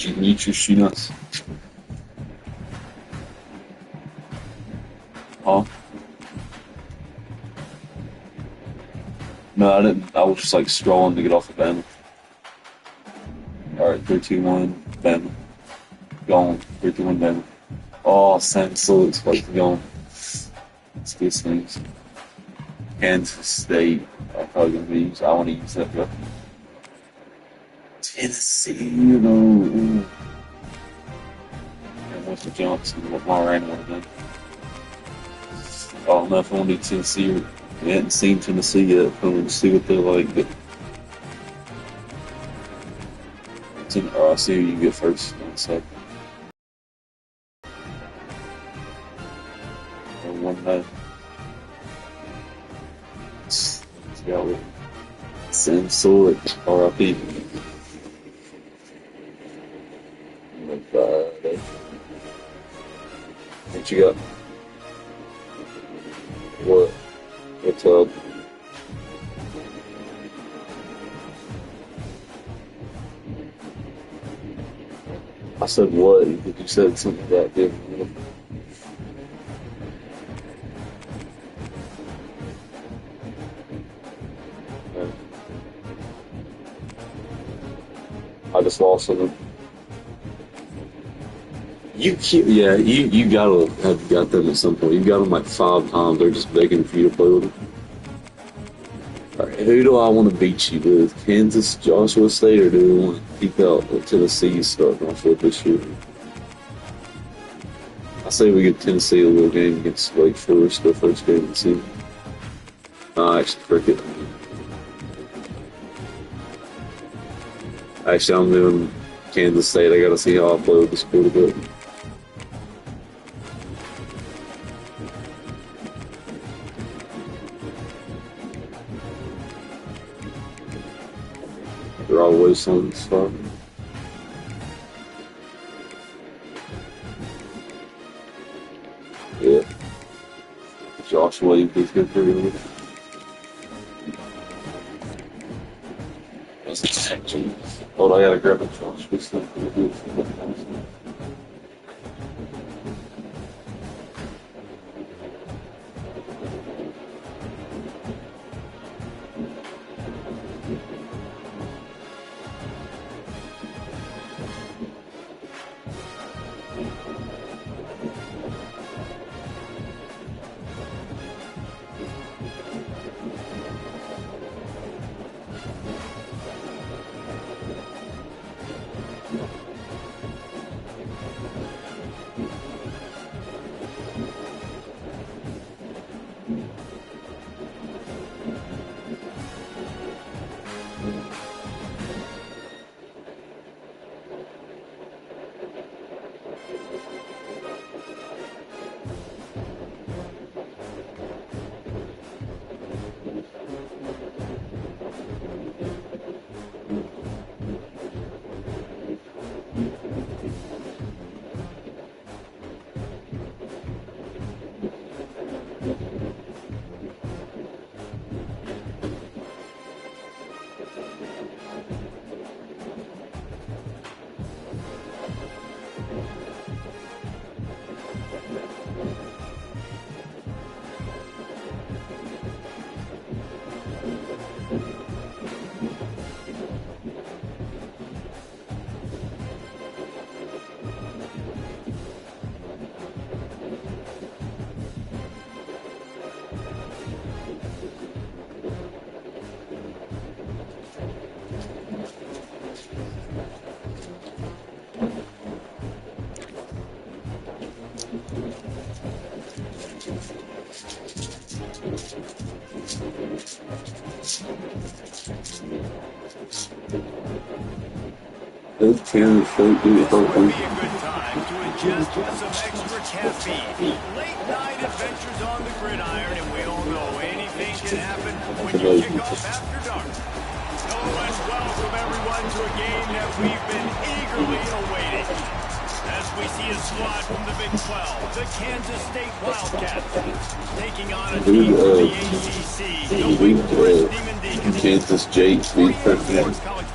26. Huh? No, I didn't. I was just like scrolling to get off of Bama. Alright, 3, 2, 1, Bama. Gone. 3, 2, 1, Bama. Oh, Sam Sulek's fucking gone. Let's do things. Kansas State are probably going to be used. I want to use that, bro. Tennessee, you know. And Mr. Johnson, what my rank would have been. I don't know if I want to do Tennessee. We hadn't seen Tennessee yet. I want to see what they're like. But I'll see who you get first. So. One night. Let's go with Sam Sulek, R.I.P. What you got? What? What's up? I said what? You said something that different. I just lost them. You can't, yeah, you gotta have got them at some point. You got them like 5 times. They're just begging for you to play with them. All right, who do I want to beat you with? Kansas, Joshua State, or do we want to keep out Tennessee starting off with this year? I say we get Tennessee a little game against Wake Forest, their first game of the season. Actually, cricket. Actually, I'm doing Kansas State. I gotta see how I play with this quarterback. They're always on the spot. Yeah. Joshua, you please get through. Hold on, I gotta grab a Josh. Those channels don't do it. Would be a good time to ingest some extra caffeine. Late night adventures on the gridiron, and we all know anything can happen when you kick off after dark. Hello and welcome everyone to a game that we've been eagerly awaiting. As we see a squad from the Big 12, the Kansas State Wildcats, taking on a team from the ACC, the Wake Forest Demon Deacons. Kansas Jake, College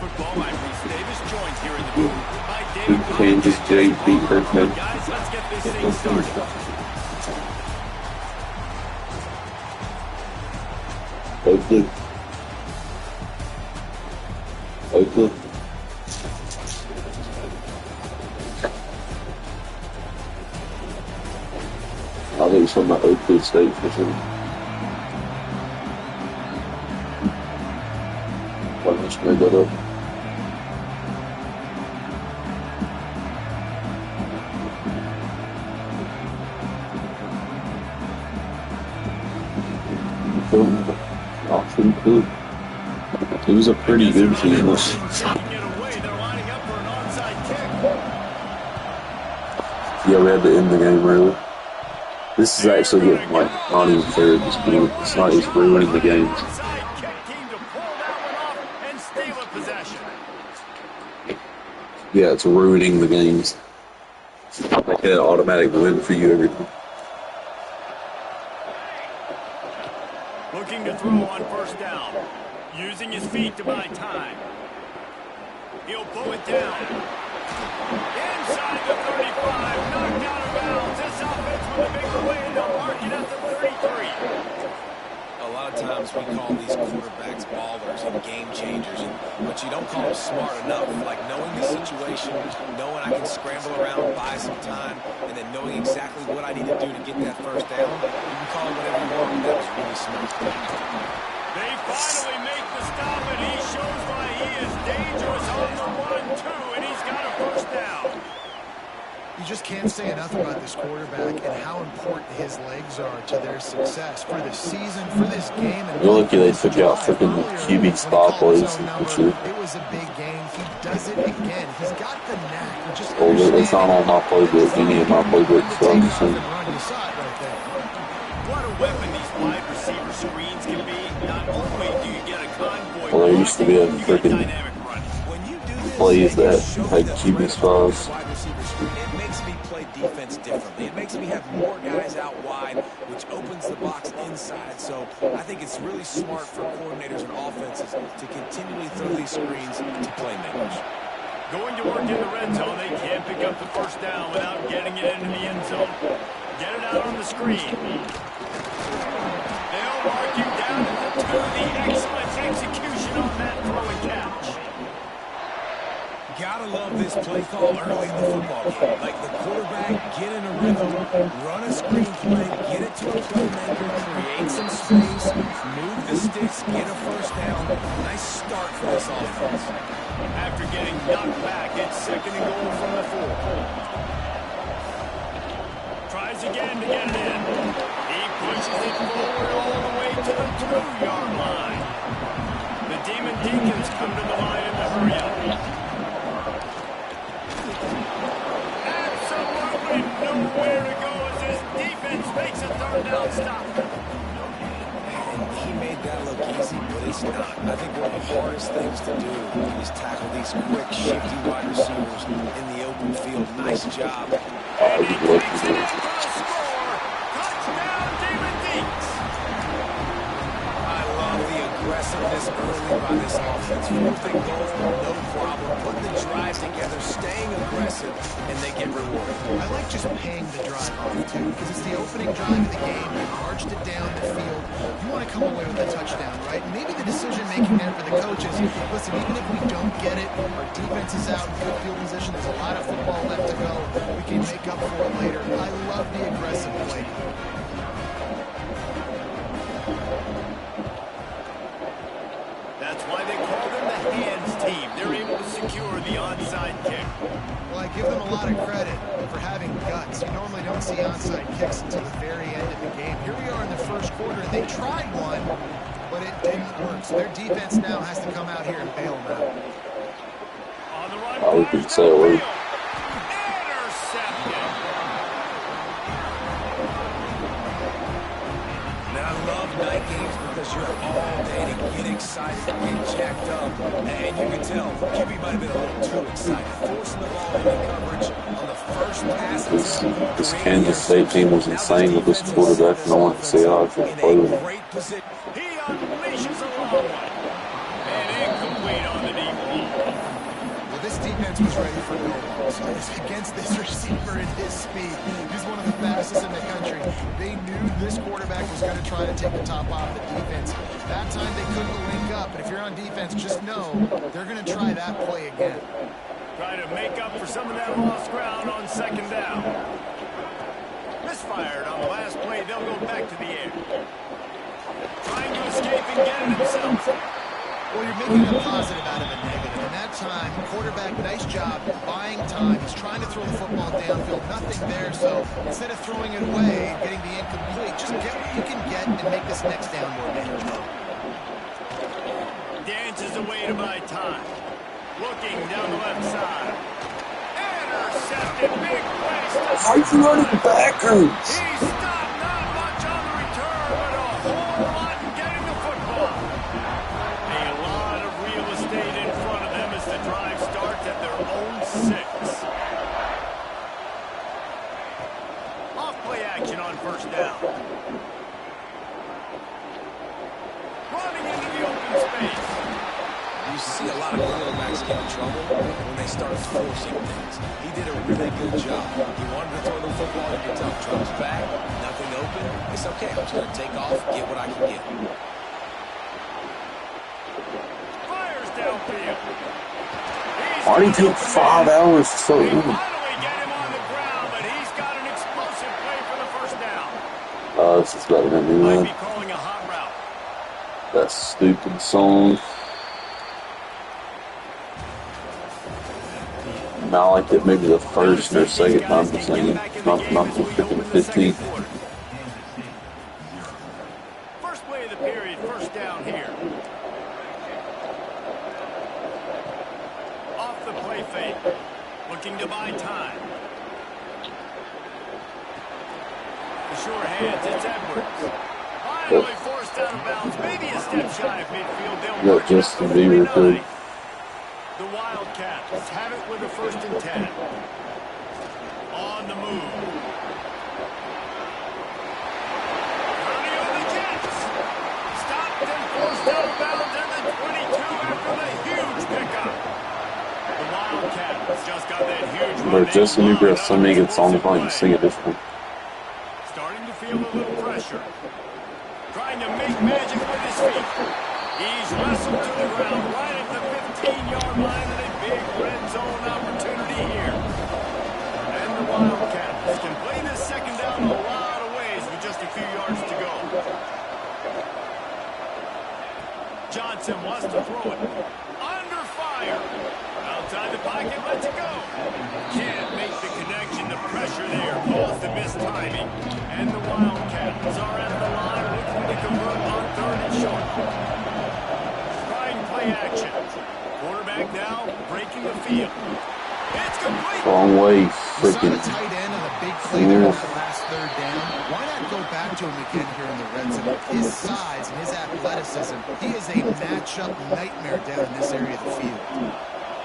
football, I'm Reese Davis, joined here in the booth by David Kansas J beat Kirkman. Guys, let's get this thing started. Oakland. Oakland. I think it's from the Oakland State for sure. I just made that up. Austin Cook. It was a pretty good team. Yeah, we had to end the game really. This is actually getting like not even fair at this point. It's not just ruining the games. Yeah, it's ruining the games. Like an automatic win for you every time. Looking to throw on first down. Using his feet to buy time. He'll pull it down. Inside the 35. Knocked out of bounds. This offense with a big play and they'll mark it at the 33. A lot of times we call these quarterbacks ballers and game changers, but you don't call them smart enough. Like knowing the situation, knowing I can scramble around, buy some time, and then knowing exactly what I need to do to get that first down. You can call it whatever you want, but that was really smart. They finally make the stop, and he shows why he is dangerous on the run, too, and he's got a first down. You just can't say enough about this quarterback and how important his legs are to their success for this season, for this game. And you're lucky they took out freaking QB style plays for sure. It was a big game. He does it again. He's got the knack. He just it's not on my playbook. Any of my playbooks. So I'm just saying. What a weapon these wide receiver screens can be. Not only do you get a convoy, well, there used to be a freaking plays that had QB styles. It makes me play defense differently. It makes me have more guys out wide, which opens the box inside. So I think it's really smart for coordinators and offenses to continually throw these screens to playmakers. Going to work in the red zone, they can't pick up the first down without getting it into the end zone. Get it out on the screen. They'll mark you down at the 2. The excellent execution on that throw and catch. Gotta love this play call early in the football game. Like the quarterback, get in a rhythm, run a screen play, get it to a playmaker, create some space, move the sticks, get a first down. Nice start for this offense. After getting knocked back, it's 2nd and goal from the 4. Tries again to get it in. He pushes it forward all the way to the 2-yard line. The Demon Deacons come to the line in the hurry-up. Nowhere to go as his defense makes a 3rd down stop. And he made that look easy, but it's not. I think one of the hardest things to do is tackle these quick, shifty wide receivers in the open field. Nice job. And he takes it in for a score. Touchdown, Demon Deeks. I love the aggressiveness early by this offense. 4th and goal, no problem. Putting the drive together, staying aggressive, and they get rewarded. I like just paying the drive off, too, because it's the opening drive of the game. You marched it down the field. You want to come away with a touchdown, right? And maybe the decision-making there for the coaches, listen, even if we don't get it, our defense is out in good field position. There's a lot of football left to go. We can make up for it later. I love the aggressive play. That's why they call them the hands team. They're able to secure the onside kick. Well, I give them a lot of credit for having guts. You normally don't see onside kicks until the very end of the game. Here we are in the first quarter. They tried one, but it didn't work. So their defense now has to come out here and bail them out. On the run, I would say a word. intercepted. And I love night games because you're all day to get excited, get jacked up. And you can tell QB might have been a little too excited. Forcing the ball into coverage on the first pass. This Kansas State team was insane with this quarterback, and I want to see how I can play with him. He unleashes a long one. And incomplete on the deep ball. Well, this defense was ready for no balls. against this receiver and his speed. He's one of the fastest in the country. They knew this quarterback was going to try to take the top off the defense. That time they couldn't link up, but if you're on defense, just know they're going to try that play again. Try to make up for some of that lost ground on second down. Misfired on the last play. They'll go back to the air. Trying to escape and get it himself. Well, you're making a positive out of a negative. And that time, quarterback, nice job buying time. He's trying to throw the football downfield. Nothing there, so instead of throwing it away and getting the incomplete, just get what you can get and make this next down more manageable. Dances away to buy time. Looking down the left side. Intercepted. Big place. Why are you running backwards? He stopped. Not much on the return, but a whole lot in getting the football. A lot of real estate in front of them as the drive starts at their own 6. Off play action on first down. Running into the open space. You see a lot of quarterbacks get in trouble when they start forcing things. He did a really good job. He wanted to throw the football, you can tell, drops back, nothing open. It's okay. I'm just going to take off, get what I can get. Fires downfield. Why did it take 5 hours to so They finally get him on the ground, but he's got an explosive play for the first down. This is better than me, Might man. be calling a hot route. That stupid song. Now I like it maybe the first or second time to sing it. Not the freaking 15th. First play of the period, first down here. Off the play fake. Looking to buy time. The sure hands, it's Edwards. Finally forced out of bounds. Maybe a step shy of midfield. They'll Yeah, mark it up Justin to Bieber 39. too. The Wildcats have it with a 1st and 10. On the move. Purdy on the Jets. Stopped and forced out of bounds at the 22 after the huge pickup. The Wildcats just got that huge run. But Justin Bieber has so many good songs, I can sing it different. Starting to feel a little pressure. Trying to make magic with his feet. He's wrestled to the ground right at the 15-yard line and a big red zone opportunity here. And the Wildcats can play this second down a lot of ways with just a few yards to go. Johnson wants to throw it. Under fire. Outside the pocket, lets it go. Can't make the connection. The pressure there caused the missed timing. And the Wildcats are at the line looking to convert on 3rd and short. Play action. Quarterback now breaking the field. It's complete. Wrong way, You saw freaking. the tight end on a big play there on the last 3rd down. Why not go back to him again here in the red zone? With his size and his athleticism, he is a matchup nightmare down in this area of the field.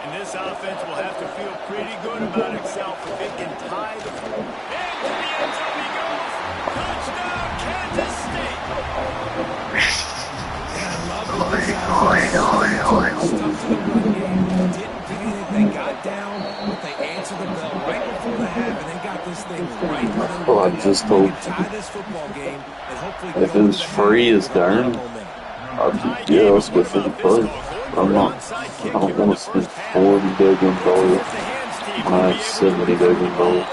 And this offense will have to feel pretty good about itself if it can tie the field. Into the end zone he goes. Touchdown, Kansas State. They got down, but they answered the bell right before the half, and they got this thing right where they Well, I wanted just it. hope They can tie this football game and hopefully if go it was to the free half as darn, yeah, let's go for the play. I'm not, I don't want to spend $40 billion when I have $70 billion.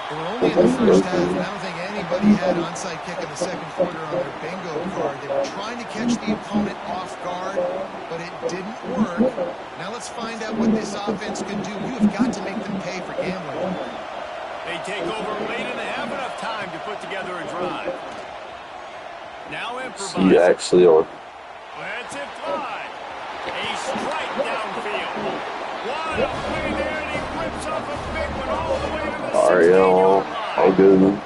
They were only in the first half, and I don't think anybody had onside kick in the second quarter on their bingo card. They were trying to catch the opponent off guard, but it didn't work. Now let's find out what this offense can do. You have got to make them pay for gambling. They take over late and they have enough time to put together a drive. Now improvise. So you actually are. Let's it fly. A strike downfield. What a play there, and he rips off a big one all the way to the Alright, 16-yard I'll line. go then.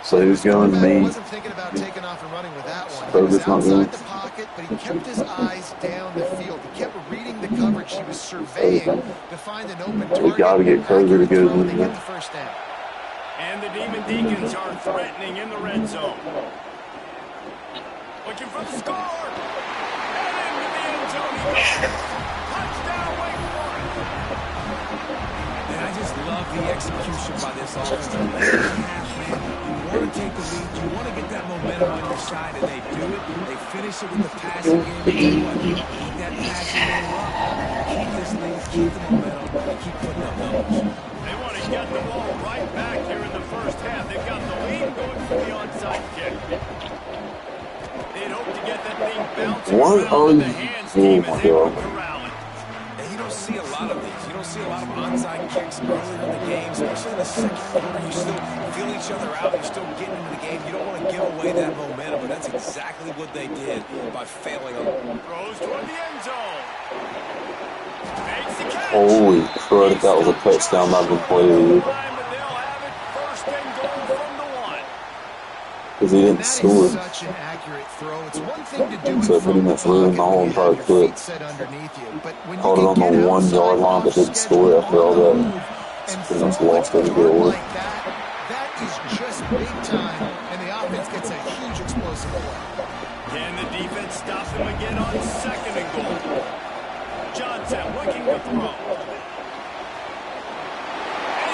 So who's going? He Me. wasn't thinking about taking off and running with that one. He Kroger's was not going. outside the pocket, but he kept his eyes down the field. He kept reading the coverage. He was surveying to find an open target. We gotta get Kroger to go They then. get the first down. And the Demon Deacons are threatening in the red zone. Looking for the score. And into the end zone he goes. Touchdown, Wake Forest. And I just love love the execution by this offense. Late in the half, man. You want to take the lead. You want to get that momentum on your side, and they do it. They finish it with the passing game. And tell you what, keep that passing game up. Keep this lead, keep the momentum, and keep putting up numbers. They want to get the ball right back here in the first half. They've got the lead going for the onside kick. They'd hope to get that thing bouncing around in the hands team as they work to rally. And you don't see a lot of these. You don't see a lot of onside kicks earlier in the game, especially in the second quarter. You still feel each other out. You're still getting into the game. You don't want to give away that momentum, but that's exactly what they did by failing on it. Throws toward the end zone. Makes the catch. Holy crud, that was a touchdown not been played. They'll have it first and goal from the one. Because he didn't score. Such an accurate throw. It's one thing to do So pretty much ruined the whole entire clip. Caught it on the 1 yard line, but didn't score after all that. It's pretty much lost every bit of work. That is just big time, and the offense gets a huge explosive play. Can the defense stop them again on second and goal? Johnson looking to throw.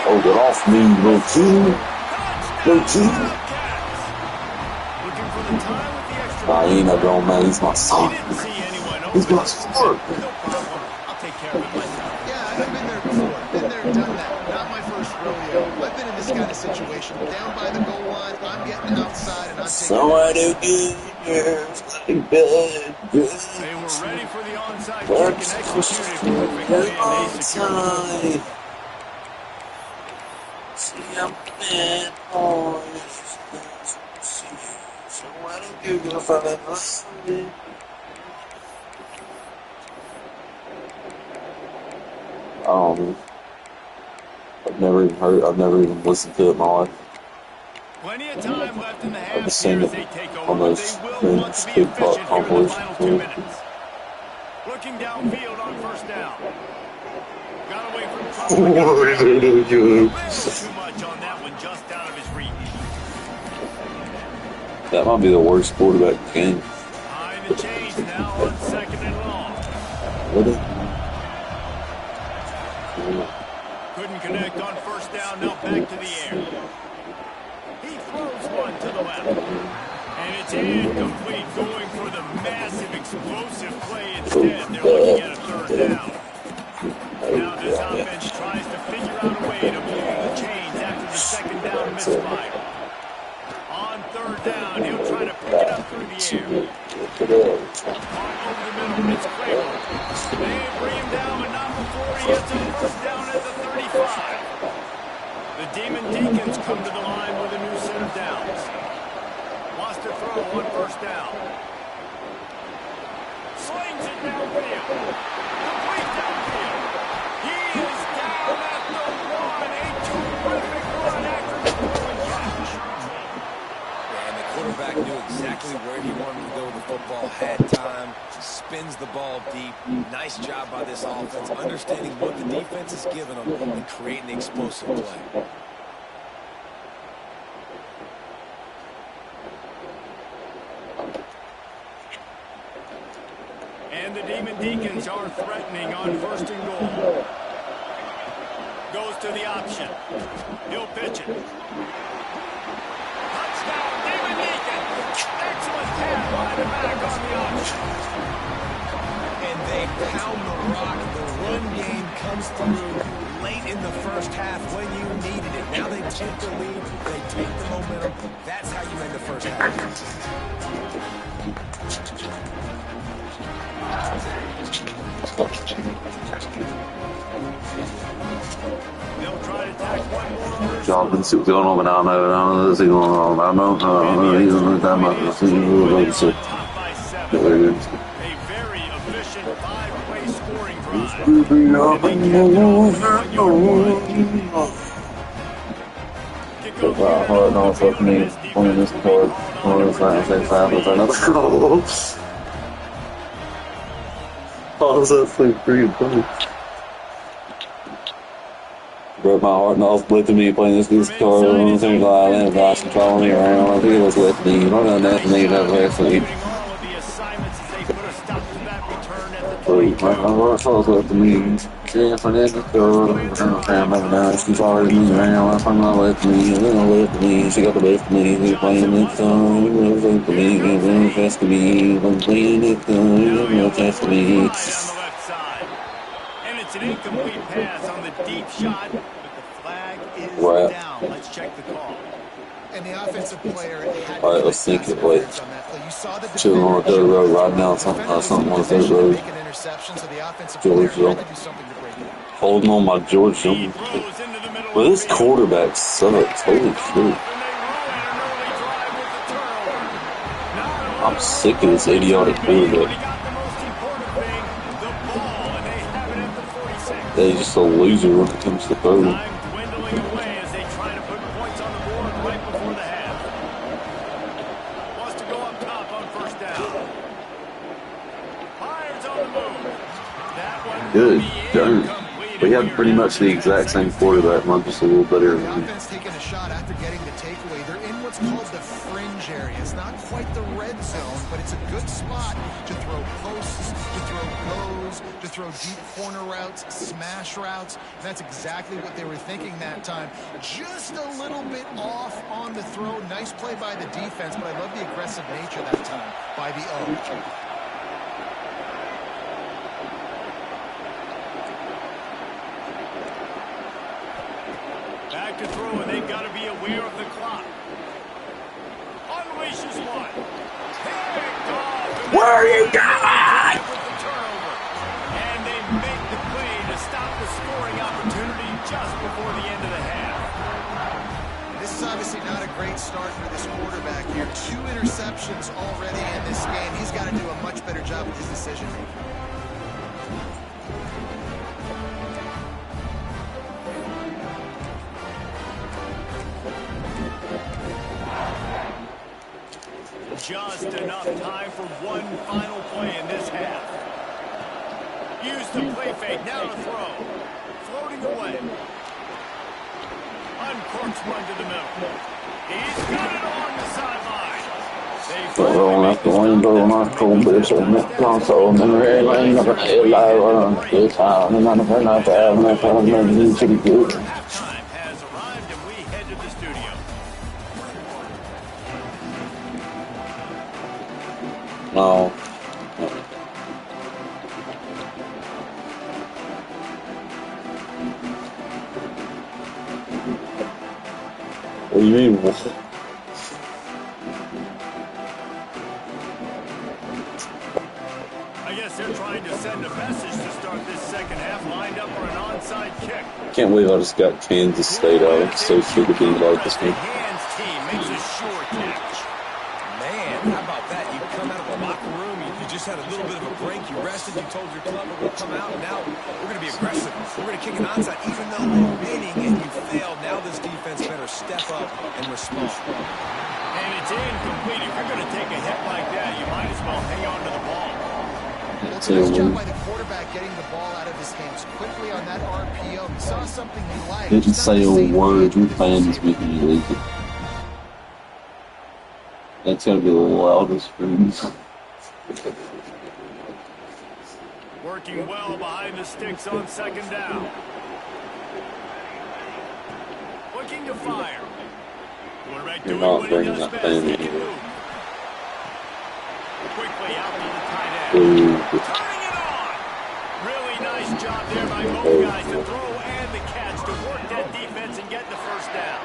Oh, get off me, little team. Little team. Looking for the time with the extra. Nah, he ain't no grown man. He's my son. Didn't see anyone He's over my there. son. No problem. I'll take care of it myself. Yeah, I've been there before. Been there, done that. Not my first rodeo. I've been in this kind of situation. Down by the goal line, I'm getting outside, and I'm taking Somewhere to good. They were ready for the onside kick and executed perfectly, and they secured it. See, I'm bad boys. Somewhere to good if I ever see it. I've never even listened to it in my life. Plenty of time left in the half. I've just seen as it they take on over. those They will want to be TikTok efficient here in the compilations. final 2 minutes. Looking downfield on first down. Got away from trouble. A little too much on that one, just out of his reach. That might be the worst quarterback game. Behind the chains now on second and long. What is Couldn't connect on first down, now back to the air. He throws one to the left. And it's incomplete, going for the massive explosive play instead. They're looking at a third down. Now this offense tries to figure out a way to move the chains after the second down misfire. On third down, he'll try to pick it up through the air. Over the middle, it's Kramer. They bring him down, but not before he gets a first down at the 35. The Demon Deacons come to the line with a new set of downs. Wants to throw on first down. Slings it downfield. Complete downfield. He is down at the one. A terrific run after the throw and catch. And the quarterback knew exactly where he wanted to go with the football, had time, spins the ball deep. Nice job by this offense, understanding what the defense is giving them and creating the explosive play. And the Demon Deacons are threatening on first and goal. Goes to the option. He'll pitch it. Touchdown, Demon Deacons. Excellent pass by the back on the option. And they pound the rock. The run game comes through late in the first half when you needed it. Now they take the lead. They take the momentum. That's how you end the first half. They'll try to tack one more. Y'all can see what's going on, but I don't know. I don't know what's going on. I don't know. He's on that much. Top by 7. A very efficient 5-play scoring drive. Hard on for me on this card. On this line, say 5 with another goal. Oh, that's so pretty funny. Broke my heart and off with me playing this card on the thing like that. Guys controlling me around. I think it was with me. I don't know nothing. That last week. All of the assignments as they put a stop to that return at the Free. My soul's with me. Different in the door. She's already moving around. I'm not with me. With me. She got the best of me. We're playing it song. With me. We're fast to me. I'm playing it song. We're fast to me. On the left side. And it's an incomplete pass on the deep shot, but the flag is down. Let's check the call. And the offensive player had Alright, let's think it like chilling on a dirt road, riding down something on a dirt road. Georgia. Holding on my Georgia. But this quarterback sucks. Holy shit. I'm sick of this idiotic quarterback. They're just a loser when it comes to throwing. Good. Darn. We have pretty much the exact same quarterback, not just a little better. The offense taking a shot after getting the takeaway. They're in what's called the fringe area. It's not quite the red zone, but it's a good spot to throw posts, to throw goes, to throw deep corner routes, smash routes. And that's exactly what they were thinking that time. Just a little bit off on the throw. Nice play by the defense, but I love the aggressive nature that time by the O. To throw, and they've got to be aware of the clock. Unleashes one. Where are you going? And they make the play to stop the scoring opportunity just before the end of the half. This is obviously not a great start for this quarterback here. 2 interceptions already in this game. He's got to do a much better job with his decision making. Just enough time for one final play in this half. Used the play fake, now to throw. Floating away. Uncorks one to the middle. He's got it along the sideline. Time has arrived and we head to the studio. No. What do you mean? I guess they're trying to send a message to start this second half, lined up for an onside kick. Can't believe I just got Kansas State out. I'm so sick of being about this game. Hands team makes a sure catch. Man, how about that? You come out of the locker room, you just had a little bit of a break, you rested, you told your club we're going to come out, and now we're going to be aggressive. We're going to kick an onside, even though we're winning and you failed. Now this defense better step up and respond. And it's incomplete. If you're going to take a hit like that, you might as well hang on to the ball. It's a nice job by the quarterback getting the ball out of his hands quickly on that RPO. He saw something he liked. Didn't say a word. Your fans making you leave it. That's gotta be the loudest freeze. Working well behind the sticks on second down. Looking to fire. Quarterback doing what he does best. He can move. Quickly out to the tight end. Turning it on. Really nice job there by both guys to throw and the catch to work that defense and get the first down.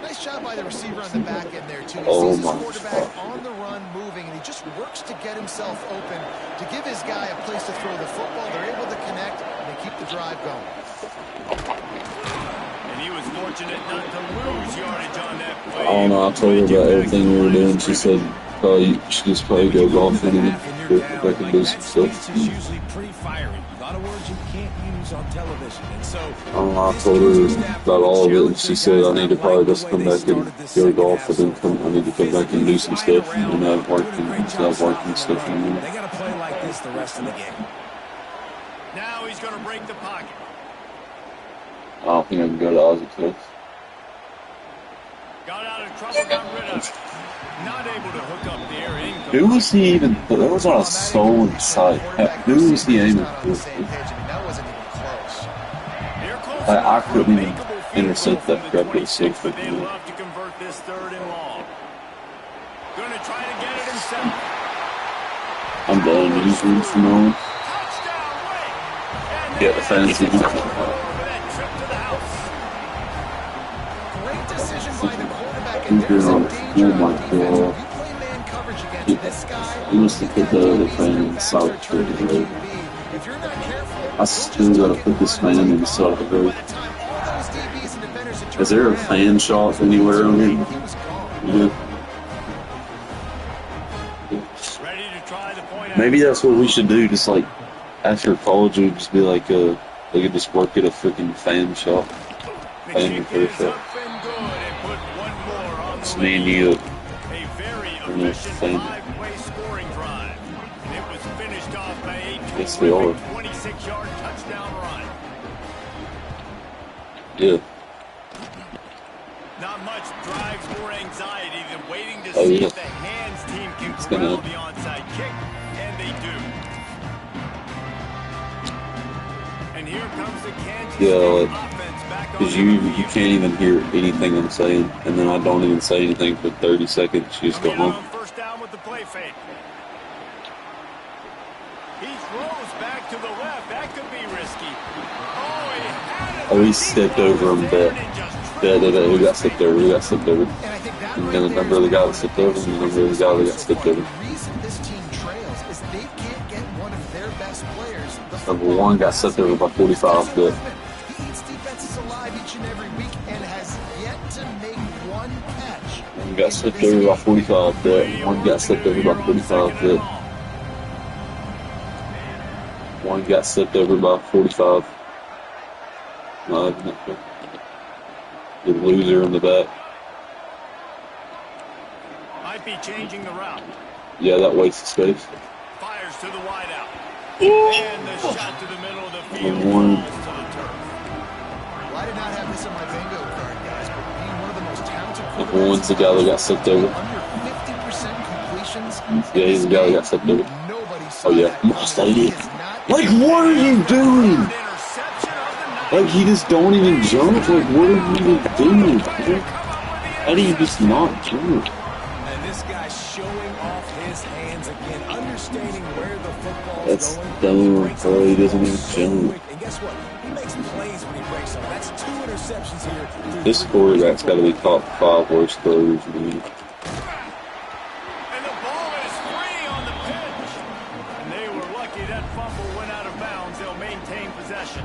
Nice job by the receiver on the back end there, too. He sees his quarterback on the run moving, and he just works to get himself open to give his guy a place to throw the football. They're able to connect, and they keep the drive going. And he was fortunate not to lose yardage on that play. I don't know. I told her about everything we were doing. She said she just probably go golfing and go back and do some stuff. It's usually pretty fiery. A lot of words you can't use on television. And so I don't know. I told her about all of it, and she said I need to probably just come back and go golf, and then I need to come back and do some stuff and have working stuff. They got to play like this the rest of the game. Now he's going to break the pocket. I don't think I can go to Ozzy Cliff. Got out of trouble, got rid of it. Not able to hook up there. Who was he even? That was not a soul in sight. Who was he aiming for? I couldn't even intercept that correctly. Safe for They love to convert this third and long. Going to try to get it himself. I'm done. He's from home. Touchdown, Wake. Get the fancy. For that trip to the house. Great decision by the quarterback, He's and there's doing a all. danger Oh on my defense. god. When you play man coverage against this guy, He must have put the other fan in the south for the road. if you're not careful, I still gotta put this fan in the south of the road. by the time all those DBs and defenders had Is there a fan shot anywhere on here? he was gone. Yeah. Ready to try the point out. Maybe that's what we should do. Just like after college, we'd just be like, they could just work at a freaking fan shop. The Fan kick is perfect. up and good and put one more on Just the me and lead. you. A very Yeah, efficient fan. 5-way scoring drive. And it was finished off by a Yes, they are. 26-yard touchdown run. Yeah. Not much drives more anxiety than waiting to Oh, see yeah. if the hands team can It's corral gonna- the onside kick, and they do. And here comes the Kansas Yeah, City like, offense back on Because the you field. can't even hear anything I'm saying, and then I don't even say anything for 30 seconds. You just go Coming in home. on first down with the play fake. He throws back to the left. That could be risky. Oh, he had it. Oh, he stepped over him, bet. Who got stepped over? Who got stepped over? And I think that And right then the there number of the is guy that stepped over, and the number of the guy that got stepped over. the reason this team trails is they can't get one of their best players. Number one got stepped over by 45, but He eats defenses alive each and every week and has yet to make one catch. one got stepped over by 45, but one got stepped over by 45, but one got stepped over by 45. The loser in the back. Might be changing the route. Yeah, that wastes space. Fires to the wideout. And the shot to the middle of the field One. falls to the turf. Well, I did not have this on my bingo card, guys, but being one of the most talented Number one's the guy that got stepped over. under 50% completions. Yeah, he's the guy that got stepped over. Nobody saw Oh yeah, that. most idiot. He is not- Like, what are you doing? Interception of the night. Like, he just don't even jump. Like, what are you even doing? How do you just not jump? And this guy's showing off his hands again, understanding where the football's That's going. dumb, Breaks bro. He doesn't even so jump. quick. And guess what? He makes plays when he breaks them. That's 2 interceptions here. through This 3 quarterback's got to be top 5 worst throwers in the league. And the ball is free on the pitch. And they were lucky that fumble went out of bounds. They'll maintain possession.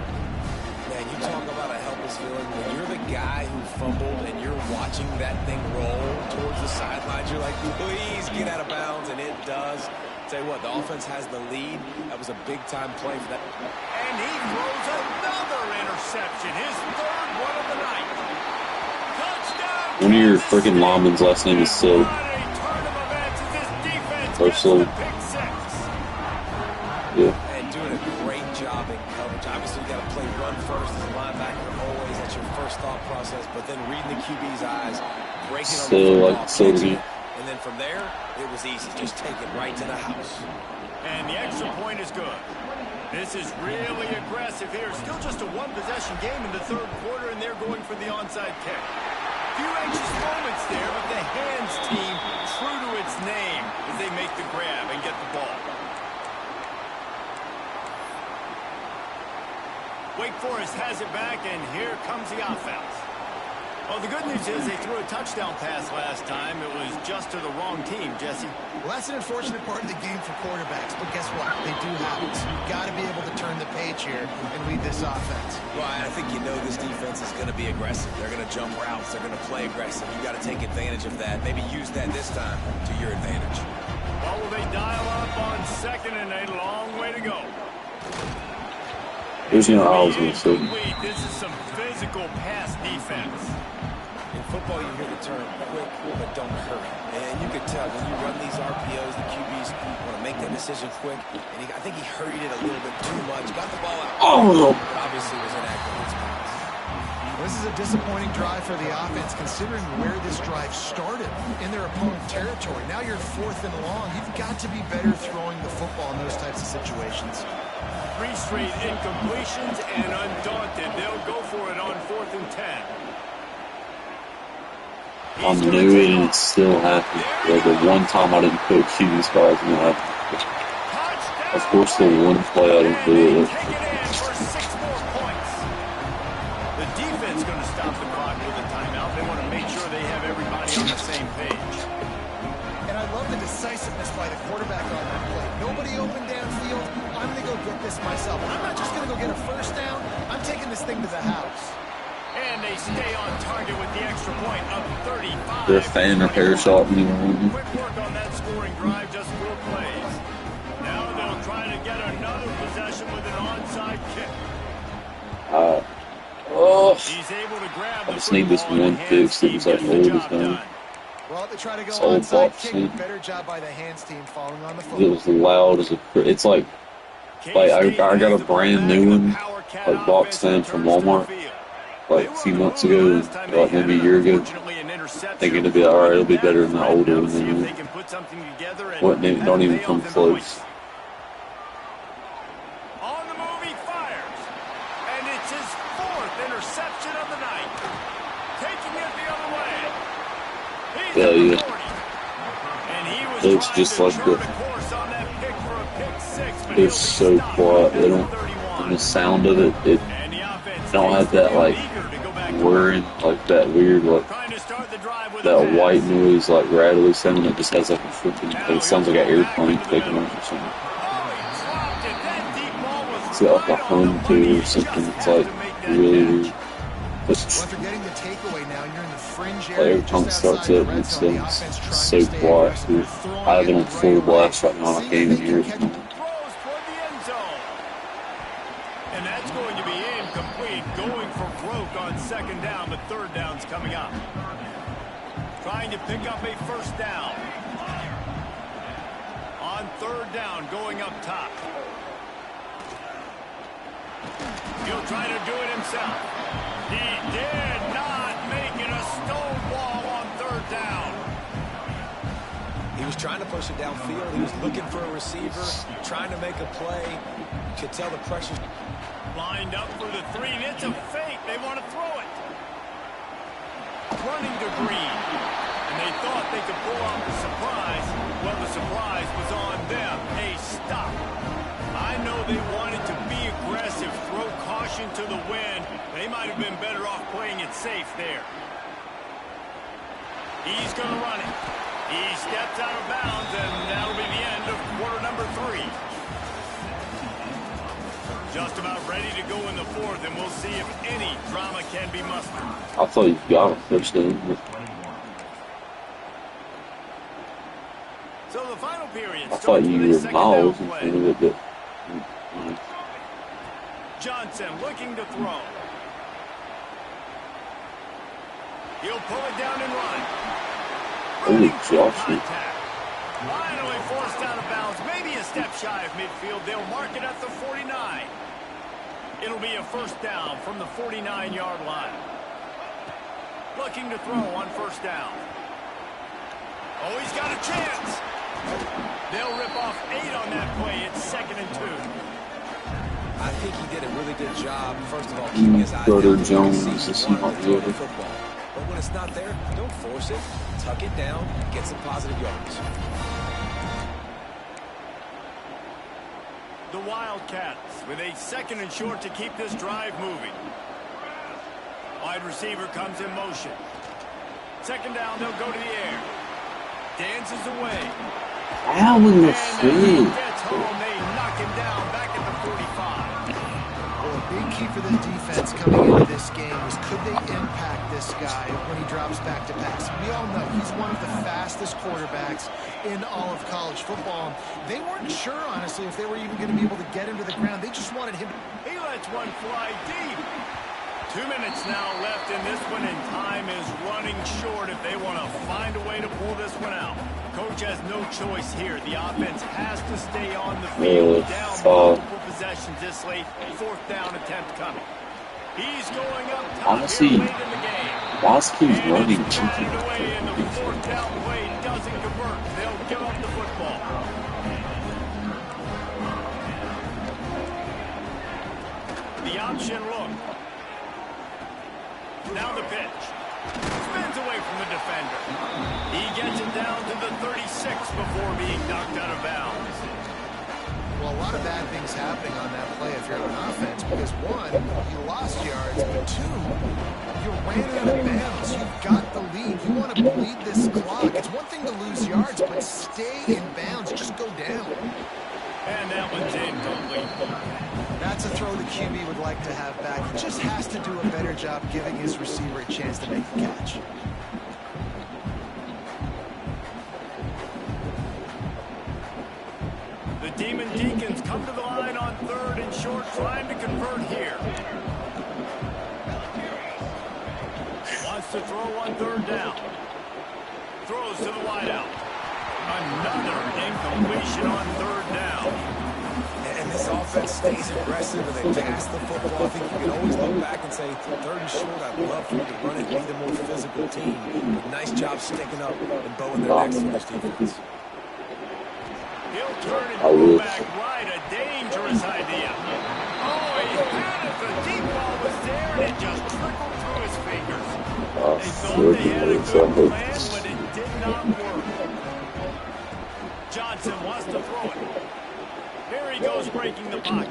Man, you talk about a helpless feeling. When you're the guy who fumbled and you're watching that thing roll towards the sidelines, you're like, please get out of bounds, and it does. Tell you what, the offense has the lead. That was a big-time play for that. And he throws another interception. His third one of the night. Touchdown. One of your Kansas freaking City. linemen's last name is Sil. What a turn of events as this defense Or gets Sil. the pick six. Yeah. And doing a great job in coverage. Obviously, you got to play run first as a linebacker always. That's your first thought process. But then reading the QB's eyes, breaking on the So, football, so catching do it, and then from there, it was easy. Just take it right to the house. And the extra point is good. This is really aggressive here. Still just a one-possession game in the third quarter, and they're going for the onside kick. Few anxious moments there, but the hands team true to its name as they make the grab and get the ball. Wake Forest has it back, and here comes the offense. Well, the good news is they threw a touchdown pass last time. It was just to the wrong team, Jesse. Well, that's an unfortunate part of the game for quarterbacks, but guess what? They do have it. So you've got to be able to turn the page here and lead this offense. Well, I think you know this defense is going to be aggressive. They're going to jump routes. They're going to play aggressive. You got to take advantage of that. Maybe use that this time to your advantage. Well, will they dial up on second and a long way to go? There's no owls in the city. This is some physical pass defense. In football, you hear the term quick, but don't hurry. And you can tell when you run these RPOs, the QBs want to make that decision quick. And I think he hurried it a little bit too much. Got the ball out. Oh! But obviously was inactive in his pass. This is a disappointing drive for the offense, considering where this drive started in their opponent territory. Now you're 4th and long. You've got to be better throwing the football in those types of situations. 3 straight incompletions, and undaunted, they'll go for it on 4th and 10. I'm new and it still happened. Like the one time I didn't put QB spots and it happened. Of course, the one play I didn't do it. The defense going to stop the clock with a timeout. They want to make sure they have everybody on the same page. And I love the decisiveness by the quarterback on that play. Nobody open downfield. I'm going to go get this myself. I'm not just going to go get a first down. I'm taking this thing to the house. And they stay on target with the extra point up 35. They're fan repair shop anymore. Quick work on that scoring drive, just 4 plays. Now they'll try to get another possession with an onside kick. He's able to grab I just need this one fix that was like old as hell. Well, they try to go It's old onside box kick. team. Better job by the hands team falling on the football. It was loud as a. It's like I got a brand new one, like box fan from Walmart, like a few months ago, like maybe a year ago. Thinking it'd be alright, it'll be better than the older one. Don't even come close. On the move, he fires, and it's his 4th interception of the night. Taking it the other way. Hell yeah. And he was Looks just like the. They're so quiet. They don't. And the sound of it, it don't have that like whirring, like that weird, like that white noise, like rattly sound. It just has like a freaking. It sounds like an airplane taking off or something. It's got like a hum to it or something. It's like really weird. Like every time it starts up, it's so quiet. I have it on full blast right now. I can't even hear it. And that's going to be incomplete. Going for broke on 2nd down, but 3rd down's coming up. Trying to pick up a 1st down. On 3rd down, going up top. He'll try to do it himself. He did not make it a stonewall on 3rd down. He was trying to push it downfield. He was looking for a receiver, trying to make a play. You could tell the pressure. Lined up for the 3. It's a fake. They want to throw it. Running to Green. And they thought they could pull off the surprise. Well, the surprise was on them. A stop. I know they wanted to be aggressive, throw caution to the wind. They might have been better off playing it safe there. He's going to run it. He steps out of bounds, and that'll be the end of quarter number 3. Just about ready to go in the 4th, and we'll see if any drama can be mustered. I thought you got a first down. So the final period I thought you were miles in front of it, but. Johnson looking to throw. He'll pull it down and run. Holy Josh. Finally forced out of bounds. Maybe a step shy of midfield. They'll mark it at the 49. It'll be a 1st down from the 49-yard line. Looking to throw on 1st down. Oh, he's got a chance. They'll rip off 8 on that play. It's 2nd and 2. I think he did a really good job, first of all, keeping his eyes Brother down. Jones He is wanted to throw the football. But when it's not there, don't force it. Tuck it down, get some positive yards. The Wildcats with a 2nd and short to keep this drive moving. Wide receiver comes in motion. 2nd down, they'll go to the air. Dances away. How in the field? Gets home, they knock him down back at the 45. Well, a big key for this defense coming into this game was could they impact this guy when he drops back to pass. We all know he's one of the fastest quarterbacks in all of college football. They weren't sure, honestly, if they were even going to be able to get him to the ground. They just wanted him. He lets one fly deep. 2 minutes now left in this one, and time is running short if they want to find a way to pull this one out. Coach has no choice here. The offense has to stay on the field. Down multiple possessions this late. 4th down attempt coming. He's going up top Honestly, here late in the game. Bosky's And running it's cheeky. batted away, and the fourth down play doesn't convert. They'll give up the football. The option look. Now the pitch. Spins away from the defender. He gets it down to the 36 before being knocked out of bounds. Well, a lot of bad things happening on that play if you're on offense because, one, you lost yards, but two, you ran out of bounds. You've got the lead. You want to bleed this clock. It's one thing to lose yards, but stay in bounds. Just go down. And that one's incomplete. That's a throw the QB would like to have back. He just has to do a better job giving his receiver a chance to make the catch. The Demon Deacons come to the line on 3rd and short, trying to convert here. Wants to throw on 3rd down. Throws to the wideout. Another incompletion on 3rd down. And this offense stays aggressive and they pass the football. I think you can always look back and say, 3rd and short, I'd love for you to run it and be the more physical team. But nice job sticking up and bowing their necks in this defense. He'll turn and go back right. A dangerous idea. Oh, he had it. The deep ball was there, and it just trickled through his fingers. They thought they had a good plan, but it did not work. Johnson wants to throw it. Here he goes, breaking the pocket.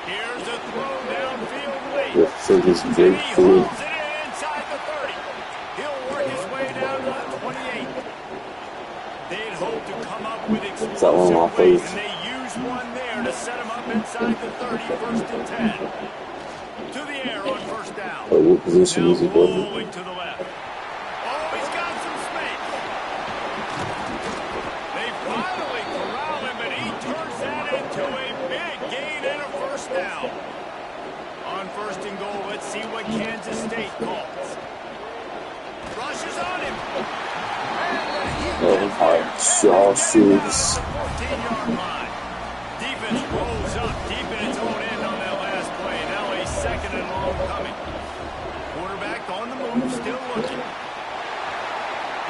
Here's a throw downfield late. Yeah, so this And big he fool. hauls it in inside the 30. He'll work his way down to the 28. They'd hope to come up with explosive plays, and they use one there to set him up inside the 30, 1st and 10. To the air on 1st down. What position is he Now playing? rolling to the left. Oh, he's got some space. They finally corral him, and he turns that into a big gain and a 1st down. On 1st and goal, let's see what Kansas State calls. Rushes on him. Oh my sausages. 14-yard line. Defense rolls up deep in its own end on that last play. Now a 2nd and long coming. Quarterback on the move, still looking.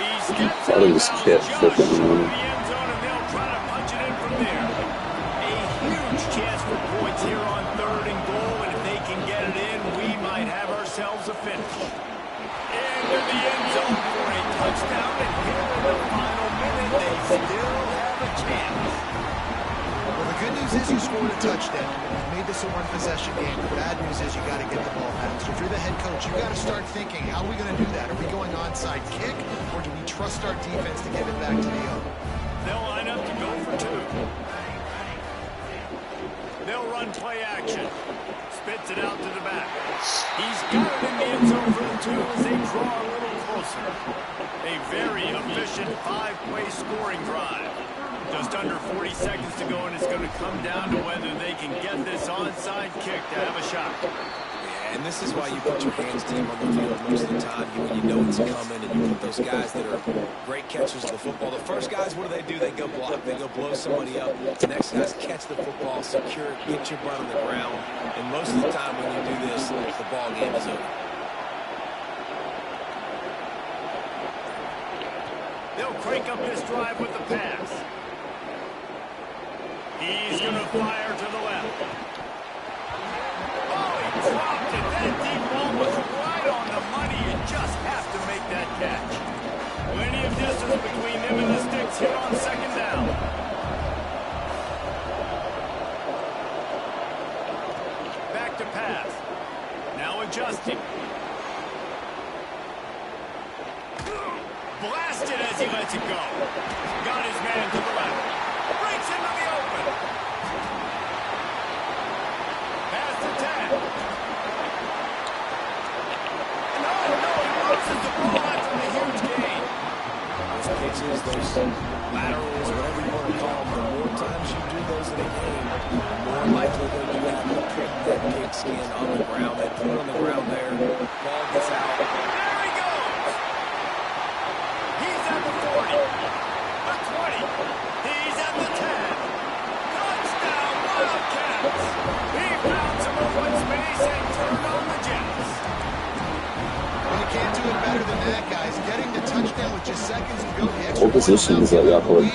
He steps out of bounds just short of the end zone, and they'll try to punch it in from there. A huge chance for points here on 3rd and goal, and if they can get it in, we might have ourselves a finish. Into the end zone for a touchdown, and here in the final minute, they still have a chance. Well, the good news is you scored a touchdown. You made this a one-possession game. The bad news is you got to get the ball back. So if you're the head coach, you got to start thinking, how are we going to do that? Are we going onside kick, or do we trust our defense to give it back to the owner? They'll line up to go for 2. They'll run play action. Spits it out to the back. He's got it in the end zone for the 2 as they draw a little closer. A very efficient 5-play scoring drive. Just under 40 seconds to go, and it's going to come down to whether they can get this onside kick to have a shot. Yeah, and this is why you put your hands team on the field most of the time. You know it's coming, and you put those guys that are great catchers of the football. The first guys, what do? They go block. They go blow somebody up. The next guys catch the football, secure it, get your butt on the ground. And most of the time when you do this, the ball game is over. They'll crank up this drive with the pass. He's going to fire to the left. Oh, he dropped it. That deep ball was right on the money. You just have to make that catch. Plenty of distance between them and the sticks here on 2nd down. Back to pass. Now adjusting. Blasted as he lets it go. Got his man to the left. Breaks into the open. Pass to 10. No, he bounces the ball after the huge gain. Those pitches, those laterals, whatever you want to call them, the more times you do those in a game, the more likelihood you have to pick that pigskin on the ground. They put it on the ground there. Ball gets out. There he goes. He's at the 40. The 20. He's at the 10. Touchdown, Wildcats. He found some open space and turned on the seconds to go. The extra What position is that guy playing?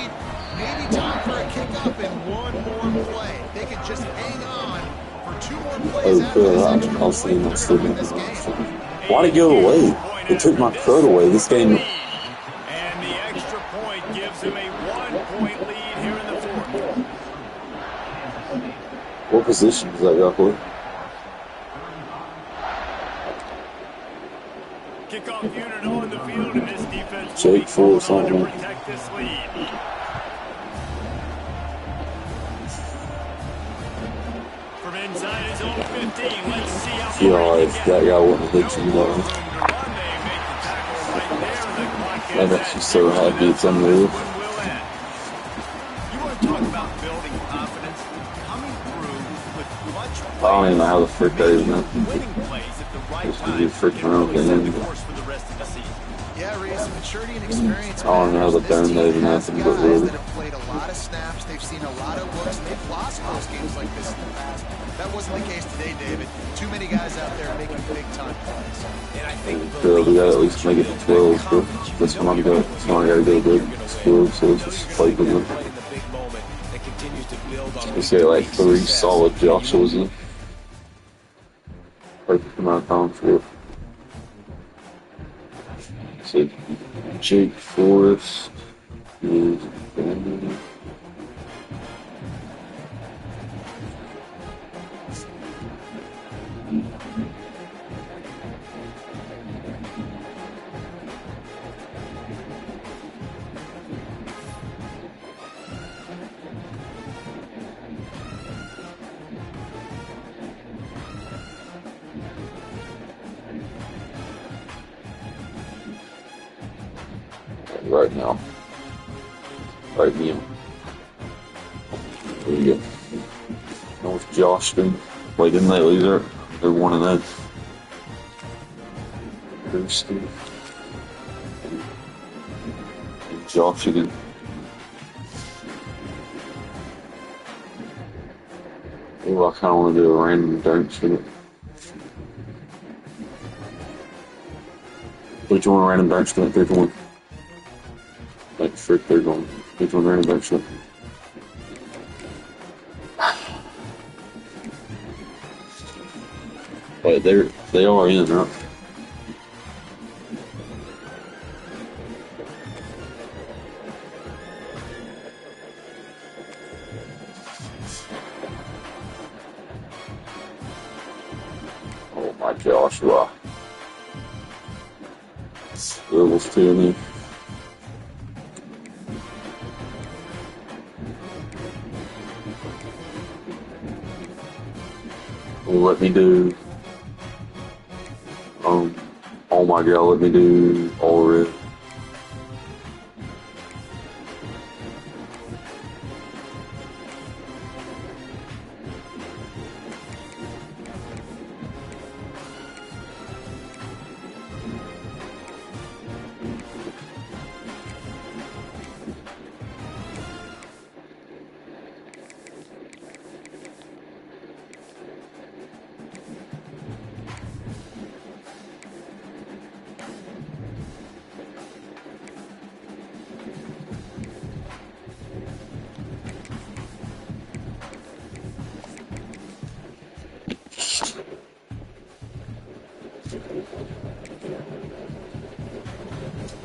Maybe time for a kickoff and one more play. They could just hang on for 2 more plays after this extra I'll see him. point. They're going to win this game. Why'd he go away? It took my crud away. This game. And the extra point gives him a 1-point lead here in the 4th. What position is that guy playing? Kickoff unit on the field, and this defense will Jake be called Forrest on to on protect this lead. From inside his own 15, let's see how far Yeah, he if can that get. guy wouldn't have hit you, No more room to run. They make the tackle right there, and the clock that ends makes at you so 0. happy it's That's how unreal. this one will end. You want to talk about building confidence? Coming through with clutch I don't even know how the frick that even winning happened. plays at the right Just to time. be freaking It really around set at the the end. course for the rest of the season. Yeah, Reese, maturity and experience. I don't know how the This damn team that even has happened, but guys really. that have played a lot of snaps. They've seen a lot of looks, and they've lost close games like this in the past. That wasn't the case today, David. Too many guys out there making big-time plays. And I think We gotta at least make it to 12, but that's when I gotta go good. 12, so let's just play with them. Let's get like 3 solid Joshua's in. Perfect amount of time for it. So Jake Forrest is right now. Right now. There you go. North Johnston. Wait, didn't they lose her? They're 1-0. Houston. Josh again. Oh, I kind of want to do a random dunks with it. Which one random dunks with it? 3-1. Like, frick, they're going. Which one random dunks with it? But they are in, right? Oh my gosh, wow. Levels 2 in there. Well, let me do. Oh my god, let me do all red.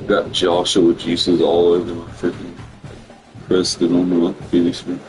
Got Joshua juices all over my freaking crested on my TV screen.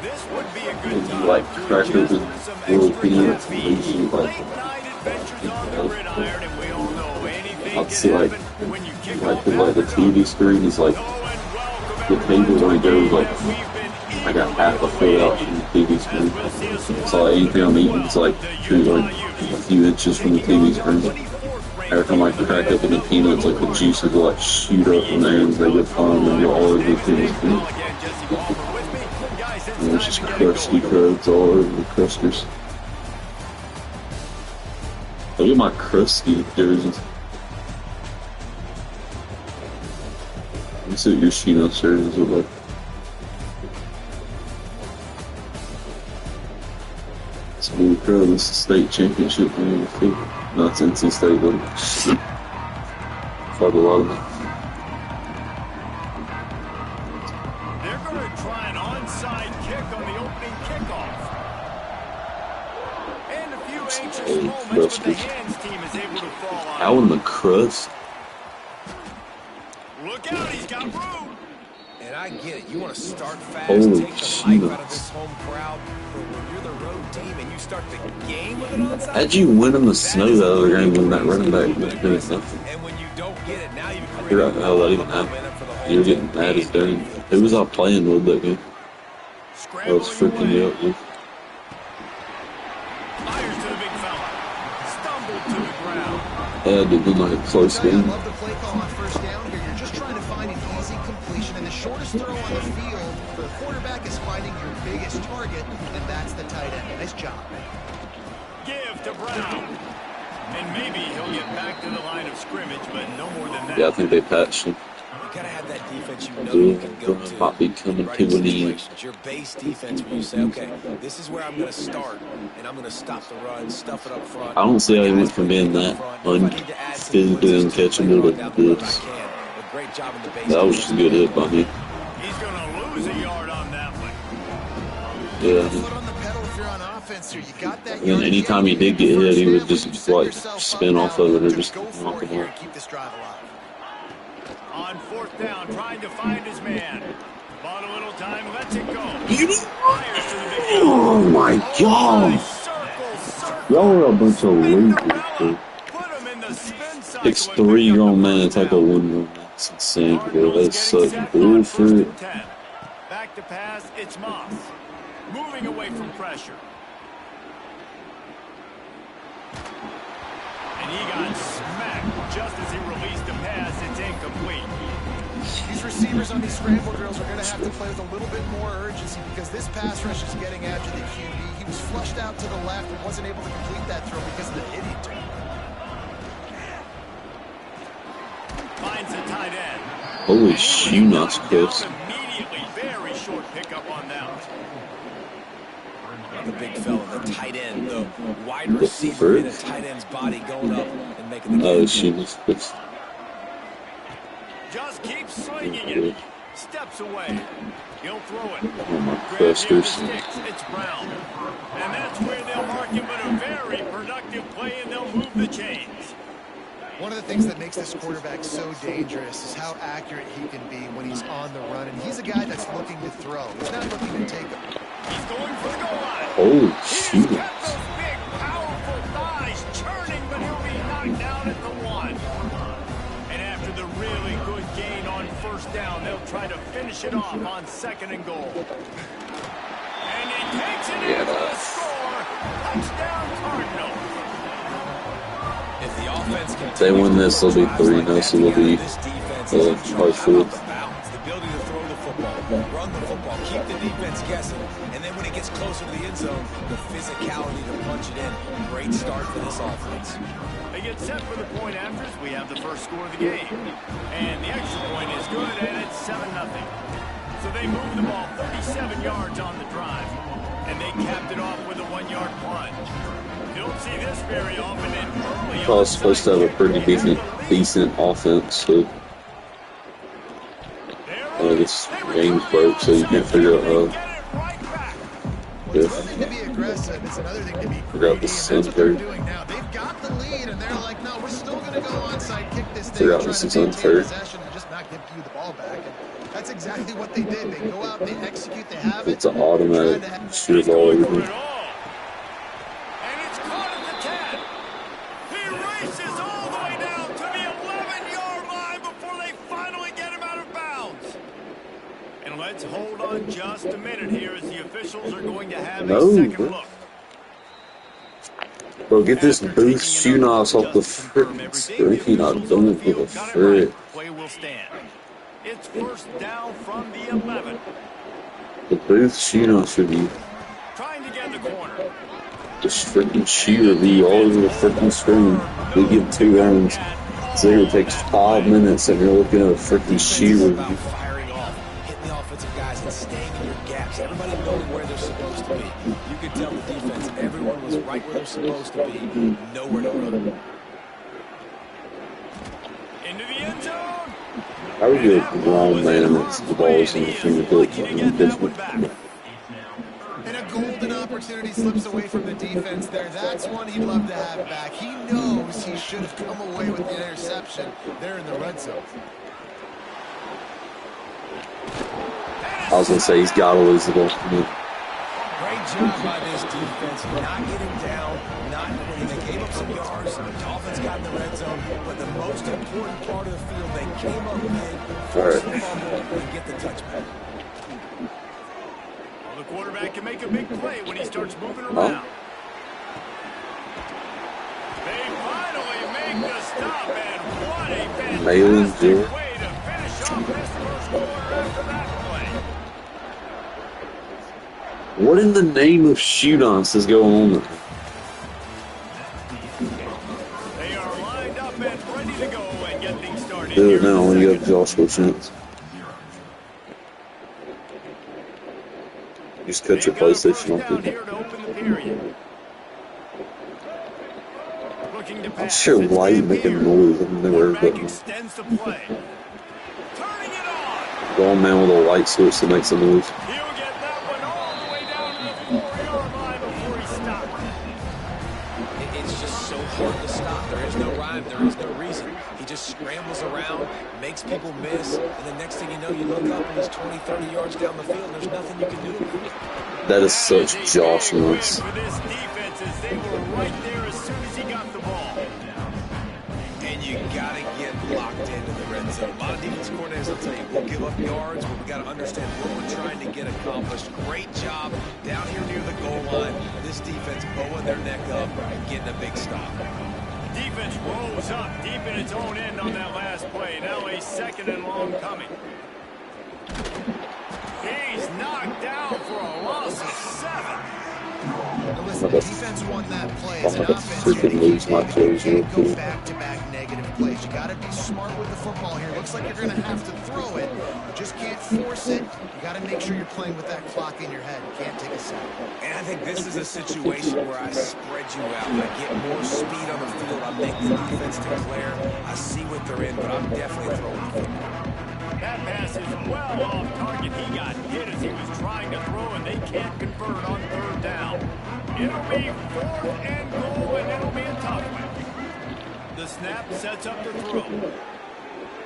This would be a good time Like to crackers adjust and with some little extra peanuts caffeine. and usually like Late night adventures on the gridiron, and we all know anything I'd can see like happen when you kick like off the after TV dark. screen is like Hello and welcome the table only goes like everyone to a game that we've been I got half a foot out from the TV screen. We'll see us So like, anything I'm eating is like a few inches from the TV screen. Every time I crack open the peanuts, like the juices will like shoot up in there and they get fun and go all over the TV screen. And there's just crusty cruds all over the crusters. Look at my crusty jerseys. Let me see what your Chino jerseys look like. So we were currently the state championship game. No, it's NC State though. Quite a lot of it. They're going to try an onside kick on the opening kickoff. And a few anxious moments, but the hands team is able to fall on. How in the crust? Look out, he's got room. And I get it. You want to start fast, Holy take the life out of Jesus. this home crowd. But when you're the road team and you start the game with an onside How'd you win in the snow the other game when that running back was doing nothing? And when you don't get it, now you've I forgot how that even happened. You were getting mad as dang. Who was I playing with that game? I was freaking you out with. Fires to the big fella. Stumbled to the ground. It been like a close I game. love the play call on first down here. You're just trying to find an easy completion, and the shortest throw on the field for a quarterback is finding your biggest target, and that's the tight end. Nice job. Give to Brown. And maybe he'll get back to the line of scrimmage, but no more than that. Yeah, I think they patched him. You gotta have that defense you know you can go to. Might be coming Right to in an end. situations, your base defense where you say, okay, this is where I'm gonna start, and I'm gonna stop the run, stuff it up front. I don't see how he went from being that unfitted and catchable to this. Great job in the base. That was just a good hit by him. He's going to lose a yard on that one. Yeah. Foot on the pedal if you're on offense here. You got that. And then anytime he did get hit, he would just like spin off of it or just knock it off. Keep this drive alive. On fourth down, trying to find his man. Bought a little time, lets it go. Fires to the big Oh my god! Y'all are a bunch of losers, dude. Put him in the spin cycle. Takes 3 grown men to tackle 1 grown man. That's insane, bro. That's such bullshit. Back to pass, it's Moss. Moving away from pressure. And he got smacked just as he released the pass. It's incomplete. These receivers on these scramble drills are going to have to play with a little bit more urgency because this pass rush is getting after the QB. He was flushed out to the left and wasn't able to complete that throw because of the hit he took. Finds the tight end. Holy shoe, nice Chris. Immediately, very short pickup on that one. The big fella, the tight end, the wide receiver in a tight end's body going up and making the Oh, catch. shoot, this. Just keeps swinging it. Steps away. He'll throw it. Oh my Grabs crusters. the sticks. It's Brown. And that's where they'll mark him, but a very productive play, and they'll move the chains. One of the things that makes this quarterback so dangerous is how accurate he can be when he's on the run. And he's a guy that's looking to throw. He's not looking to take it. He's going for the goal line. Holy He's shoot. got those big, powerful thighs churning, but he'll be knocked down at the 1. And after the really good gain on first down, they'll try to finish it off on 2nd and goal. And he takes it in for the score. Touchdown, Cardinals. If the offense can They win this, they'll be 3-0, so they'll be hard food. The ability to throw the football, run the football, keep the defense guessing, and then when it gets closer to the end zone, the physicality to punch it in. Great start for this offense. They get set for the point afters. We have the first score of the game. And the extra point is good, and it's 7-0. So they move the ball 37 yards on the drive. And they capped it off with a 1-yard plunge. You don't see this very often in early. I was supposed to have a pretty decent offense, so this game's broke, so you can't figure out how. It's one thing to be aggressive. It's another thing to be Figure out greedy, the and that's what they're center. doing now. They've got the lead, and they're like, no, we're still going to go onside, kick this thing, Figure out try this to is maintain unfair. possession and just not give you the ball back. And that's exactly what they did. They go out, they execute, they have it. It's an automatic shoot ball over here. And it's caught at the 10. He races all the way down to the 11-yard line before they finally get him out of bounds. And let's hold on just a minute here as the officials are going to have a second look. Bro, get this booth shooting us off the freaking screen. I don't give a frick. Play will stand. It's first down from the 11. The booth shooting us should be Trying to get the corner. just freaking shoot the all over the freaking screen. We give 2 rounds. So it takes 5 minutes and you're looking at a freaking shoot review. Firing off, hitting the offensive guys and staying in your gaps. Everybody knowing where they're supposed to be. You could tell the defense, everyone supposed to be. Nowhere to run. Into the end zone. How are you a grown man that's the balls in the fingertips? And a golden opportunity slips away from the defense there. That's one he'd love to have back. He knows he should have come away with the interception there in the red zone. I was going to say he's got to lose the ball. Great job by this defense, not getting down, not quitting. They gave up some yards. The Dolphins got in the red zone, but the most important part of the field, they came up big, forced the fumble, and get the touchback. Well, the quarterback can make a big play when he starts moving around. They finally make the stop, and what a fantastic way to finish off this first quarter after that play. What in the name of shoot-ons is going on there? They are lined up and ready to go and get things started. Do it now when you have Joshua chance. Just cut your PlayStation off. I'm sure why you making a noise everywhere, but going man with a light switch that makes a noise. It's just so hard to stop. There is no rhyme. There is no reason. He just scrambles around, makes people miss, and the next thing you know, you look up and he's 20, 30 yards down the field, and there's nothing you can do about it. That is such Josh nuts. For this defense, as they were right there as soon as he got the ball. And you got to get locked into the red zone. A lot of defense coordinators will tell you, we'll give up yards, but we got to understand what we're trying to get accomplished. Great job down here near the goal line. This defense bowing their neck up and getting a big stop. The defense rose up deep in its own end on that last play. Now a second and long coming. He's knocked down for a loss of 7. Now listen, the defense won that play. As an offense, you can't go back-to-back negative plays. You got to be smart with the football here. Looks like you're going to have to throw it. You just can't force it. You got to make sure you're playing with that clock in your head. You can't take a sack. And I think this is a situation where I spread you out. I get more speed on the field. I make the defense declare. I see what they're in, but I'm definitely throwing the football. That pass is well off target. He got hit as he was trying to throw, and they can't convert on third down. It'll be 4th and goal, and it'll be a tough one. The snap sets up the throw.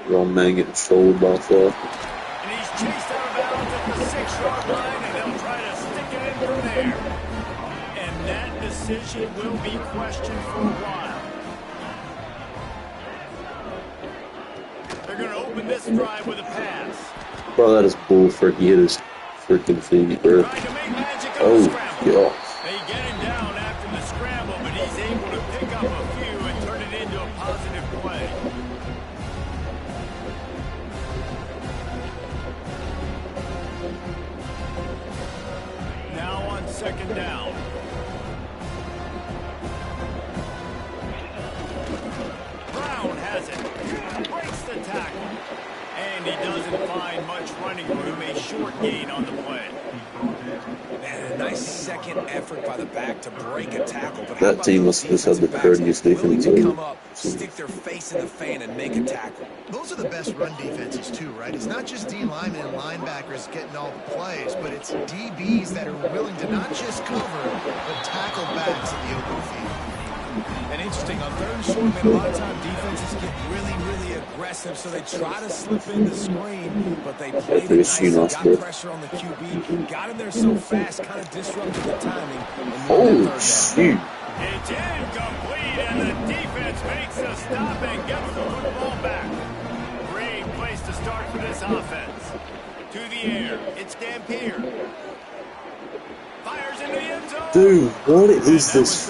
Wrong man getting trolled by far. And he's chased out of bounds at the 6-yard line, and they'll try to stick it in from there. And that decision will be questioned for a while. They're going to open this drive with a pass. Bro, that is bull freaky. He hit his freaking feet, bro. Oh, gosh. They get him down after the scramble, but he's able to pick up a few and turn it into a positive play. Now on second down. Brown has it. Breaks the tackle. And he doesn't find much running room. A short gain on the play. Man, a nice second effort by the back to break a tackle. But that team must have just had the courteous defense. Come up, stick their face in the fan and make a tackle. Those are the best run defenses too, right? It's not just D linemen and linebackers getting all the plays, but it's DBs that are willing to not just cover, but tackle backs in the open field. And interesting, on third and short, man, a lot of time defenses get really aggressive, so they try to slip in the screen, but they played it nice and got pressure on the QB, got in there so fast, kind of disrupted the timing. Oh, shoot. It's incomplete, and the defense makes a stop and gets the football back. Great place to start for this offense. To the air, it's Dampier. Fires into the end zone. Dude, what is this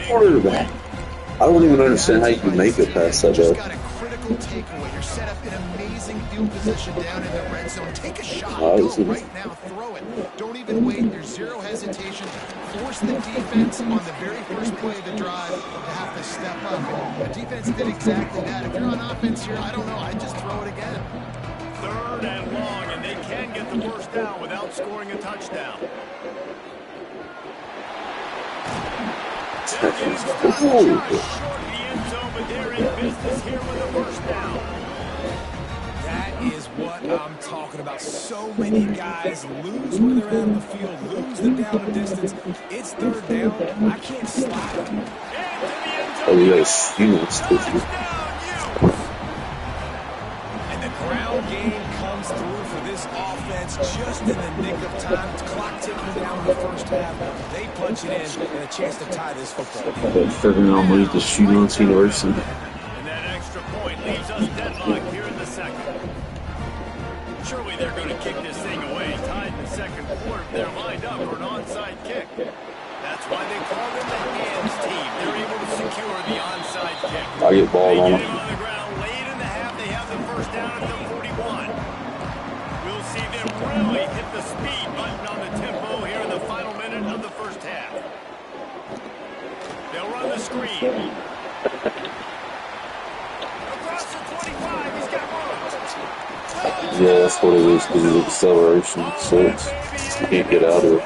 quarterback? I don't even understand how you can make it past that, though. Got a critical takeaway. You're set up in amazing field position down in the red zone. Take a shot. Oh, Go right now. Throw it. Don't even wait. There's zero hesitation. Force the defense on the very first play of the drive to have to step up. And the defense did exactly that. If you're on offense here, I don't know. I'd just throw it again. 3rd and long, and they can get the first down without scoring a touchdown. That is what I'm talking about. So many guys lose where they're at on the field, lose the down and distance. It's third down. I can't stop it. Oh, you guys, you know, And the ground game comes through for this offense just in the nick of time. Clock ticking down in the first half. They punch it in and a chance to tie this football game. figuring out ways to shoot on University. And that extra point leaves us deadlocked here in the second. Surely they're going to kick this thing away. Tied in the second quarter. They're lined up for an onside kick. That's why they call them the hands team. They're able to secure the onside kick. I get ball on They it. get him on the ground late in the half. They have the first down at the 41. We'll see them really hit the speed button on the tempo here in the final minute of the first half. They'll run the screen. Across the 25, he's got room. Yeah, that's what it is, because of the acceleration. So it's, you can't get out of it.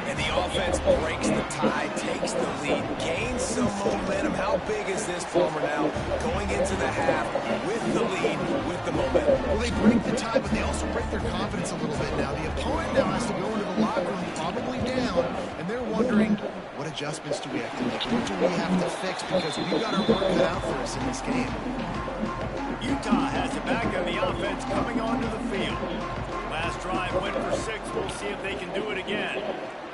And the offense breaks the tie, takes the lead, gains some momentum. How big is this, Palmer, now? Going into the half with the lead, with the momentum. Well, they break the tie, but they also break their confidence a little bit now. The opponent now has to go into the locker room, probably down, and they're wondering, what adjustments do we have to make? What do we have to fix? Because we've got our work cut out for us in this game. Utah has it back on the offense coming onto the field. Last drive went for 6. We'll see if they can do it again.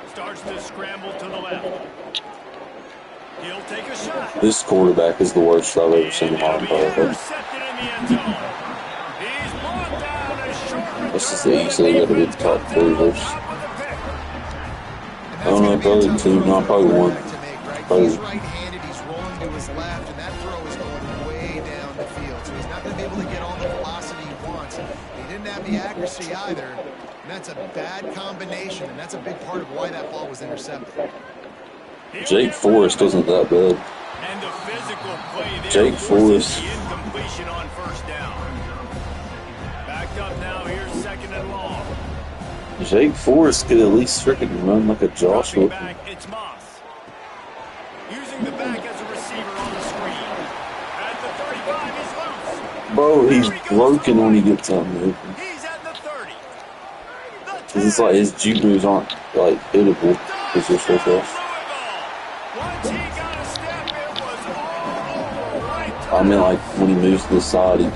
Starts to scramble to the left. He'll take a shot. This quarterback is the worst I've ever seen in my entire life. Intercepted in the end zone. He's brought down a short This is the easily got to be the top 3 versus. I don't know, probably 2, not probably 1. Probably. He's right-handed, he's rolling to his left, and that throw is going way down the field. So he's not going to be able to get all the velocity he wants. He didn't have the accuracy either, and that's a bad combination, and that's a big part of why that ball was intercepted. Jake Forrest isn't that bad. And the physical play there Jake Forrest. the incompletion on first down. Backed up now, here's second and long. Jake Forrest could at least freaking run like a Joshua. Back, it's Moss. Using the back as a receiver on the screen. At the 35, he's loose. Bro, he's broken when he gets out moving. He's at the 30. Cause it's like his judos aren't like hittable because they're so fast. Once he got a step, it was all right. I mean, like when he moves to the side, he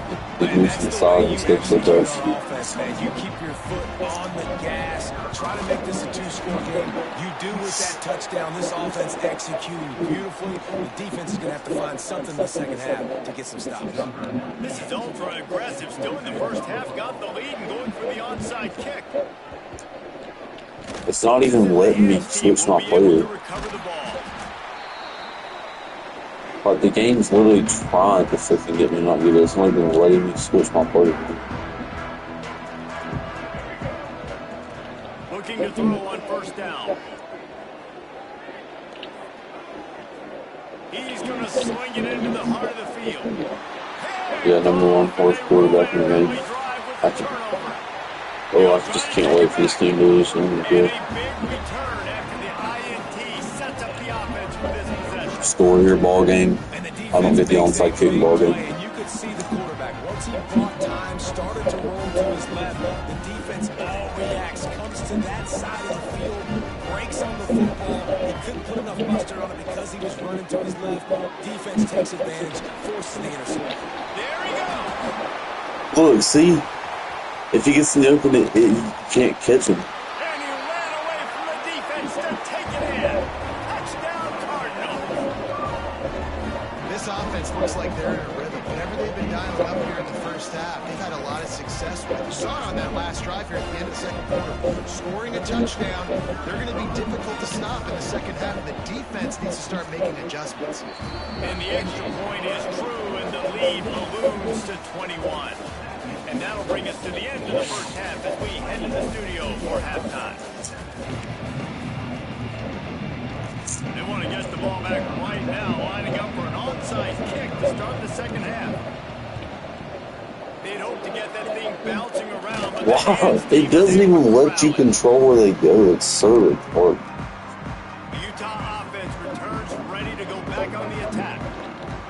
moves to the side and stuff so fast. Offense, man. You keep your foot on the gas. Try to make this a 2-score game. You do with that touchdown. This offense executing beautifully. The defense is going to have to find something in the second half to get some stops. This is ultra aggressive. Still in the first half, got the lead and going for the onside kick. It's not even letting me switch my player. Like the game's literally trying to freaking get me to not get it. It's not even letting me switch my player. Looking to throw on first down. He's going to swing it into the heart of the field. Yeah, #1 fourth quarterback in the game. I just can't wait for this team to lose. Score your ball game. I don't get the onside kick ball game. And you could see the quarterback. Once he brought time, started to roll to his left, the defense all reacts, comes to that side of the field, breaks on the football. He couldn't put enough mustard on it because he was running to his left. Defense takes advantage, forces the intercept. There he goes. Look, see? If he gets in the open, you can't catch him. And he ran away from the defense to take it in. Touchdown, Cardinals. This offense looks like they're in a rhythm. Whatever they've been dialing up here in the first half, they've had a lot of success with. You saw it on that last drive here at the end of the second quarter. Scoring a touchdown, they're going to be difficult to stop in the second half. The defense needs to start making adjustments. And the extra point is true, and the lead balloons to 21. And that'll bring us to the end of the first half as we head to the studio for halftime. They want to get the ball back right now, lining up for an onside kick to start the second half. They'd hope to get that thing bouncing around, but Wow, it doesn't even let you control where they go. It's so retarded. The Utah offense returns ready to go back on the attack.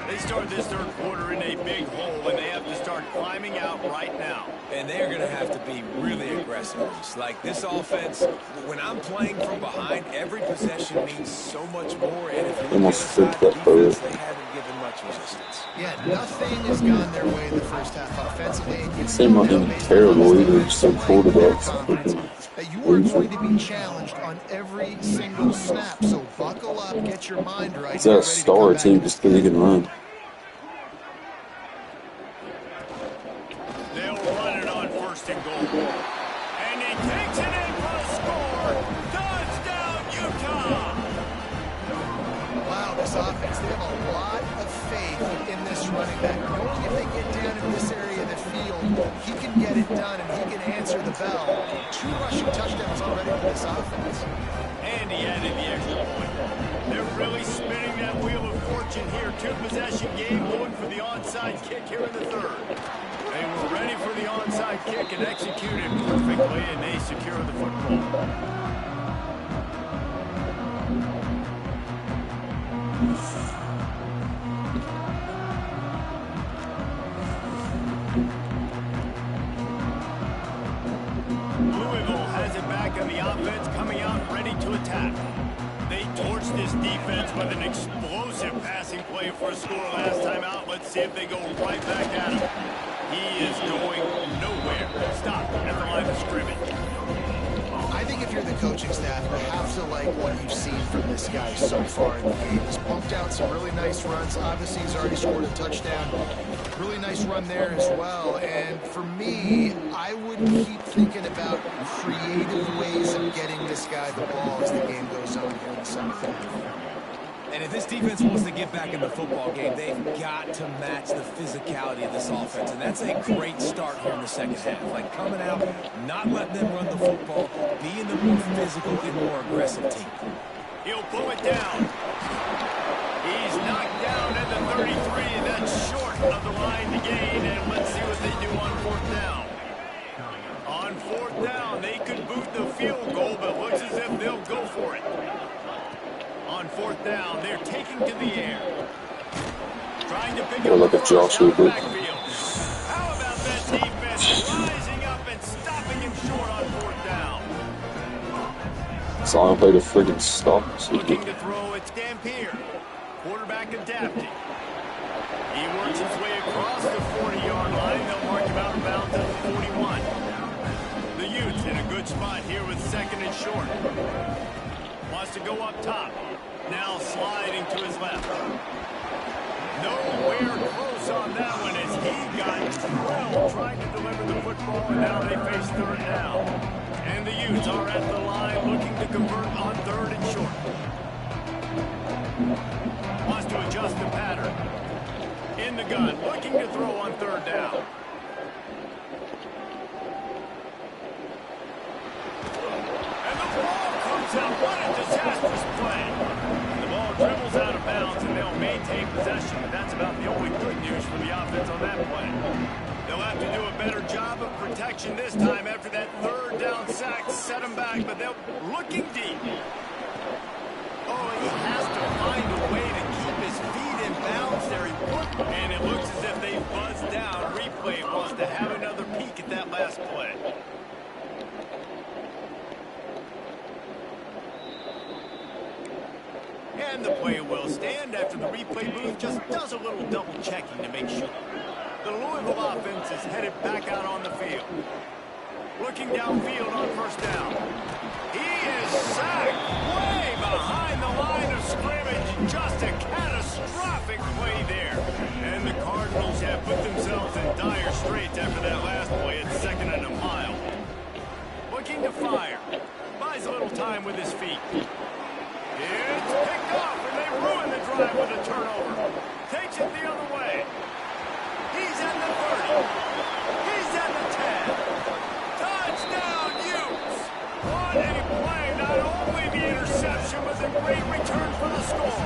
They start this third quarter in a big hole, and they have to start climbing out right now. And they're going to have to be really aggressive. Like this offense, when I'm playing from behind, every possession means so much more. And if you look Almost at the flipped side that of the defense, throw. they haven't given much resistance. Yeah, nothing has gone their way in the first half offensively. And you Same know not now, even based on terrible this either. defense, Just some playing with quarterbacks. confidence, that you are going to be challenged on every single snap. So buckle up, get your mind right. He's got a star too, just because he can run. They'll run it on first and goal. And he takes it in for a score. Touchdown, Utah! Wow, this offense, they have a lot of faith in this running back. Knowing if they get down in this area of the field, he can get it done and he can answer the bell. 2 rushing touchdowns already for this offense. And he added the extra point. They're really spinning that wheel of fortune here. 2-possession game, going for the onside kick here in the third. They were ready for the onside kick and executed perfectly, and they secure the football. Louisville has it back on the offense, coming out ready to attack. They torched this defense with an explosive passing play for a score last time out. Let's see if they go right back at him. He is going nowhere. Stop at the line of scrimmage. I think if you're the coaching staff, you have to like what you've seen from this guy so far in the game. He's pumped out some really nice runs. Obviously, he's already scored a touchdown. Really nice run there as well. And for me, I would keep thinking about creative ways of getting this guy the ball as the game goes on here in the second half. And if this defense wants to get back in the football game, they've got to match the physicality of this offense. And that's a great start here in the second half. Like coming out, not letting them run the football, being the more physical and more aggressive team. He'll pull it down. He's knocked down at the 33. That's short of the line to gain. And let's see what they do on fourth down. On fourth down, they could boot the field goal, but looks as if they'll go for it. On fourth down, they're taking to the air. Trying to pick up the first out of the backfield. How about that defense rising up and stopping him short on fourth down? Zion played a friggin' stop. Looking to throw, it's Dampier. Quarterback adapting. He works his way across the 40-yard line. They'll mark him out of bounds at the 41. The Utes in a good spot here with second and short. Wants to go up top. Now sliding to his left. Nowhere close on that one as he got drilled trying to deliver the football, and now they face third down. And the Utes are at the line looking to convert on third and short. Wants to adjust the pattern. In the gun, looking to throw on third down. And the ball comes out. What a disastrous play. The ball dribbles out of bounds, and they'll maintain possession. But that's about the only good news for the offense on that play. They'll have to do a better job of protection this time after that third down sack set them back, but they're looking deep. Oh, he has to find a way to keep his feet in bounds there. And it looks as if they buzzed down. Replay wants to have another peek at that last play. And the play will stand after the replay booth just does a little double checking to make sure. The Louisville offense is headed back out on the field. Looking downfield on first down. He is sacked way behind the line of scrimmage. Just a catastrophic play there. And the Cardinals have put themselves in dire straits after that last play at second and a mile. Looking to fire. Buys a little time with his feet. It's picked off, and they ruin the drive with a turnover. Takes it the other way. He's at the 30. He's at the 10. Touchdown, Utes. What a play. Not only the interception, but the great return for the score.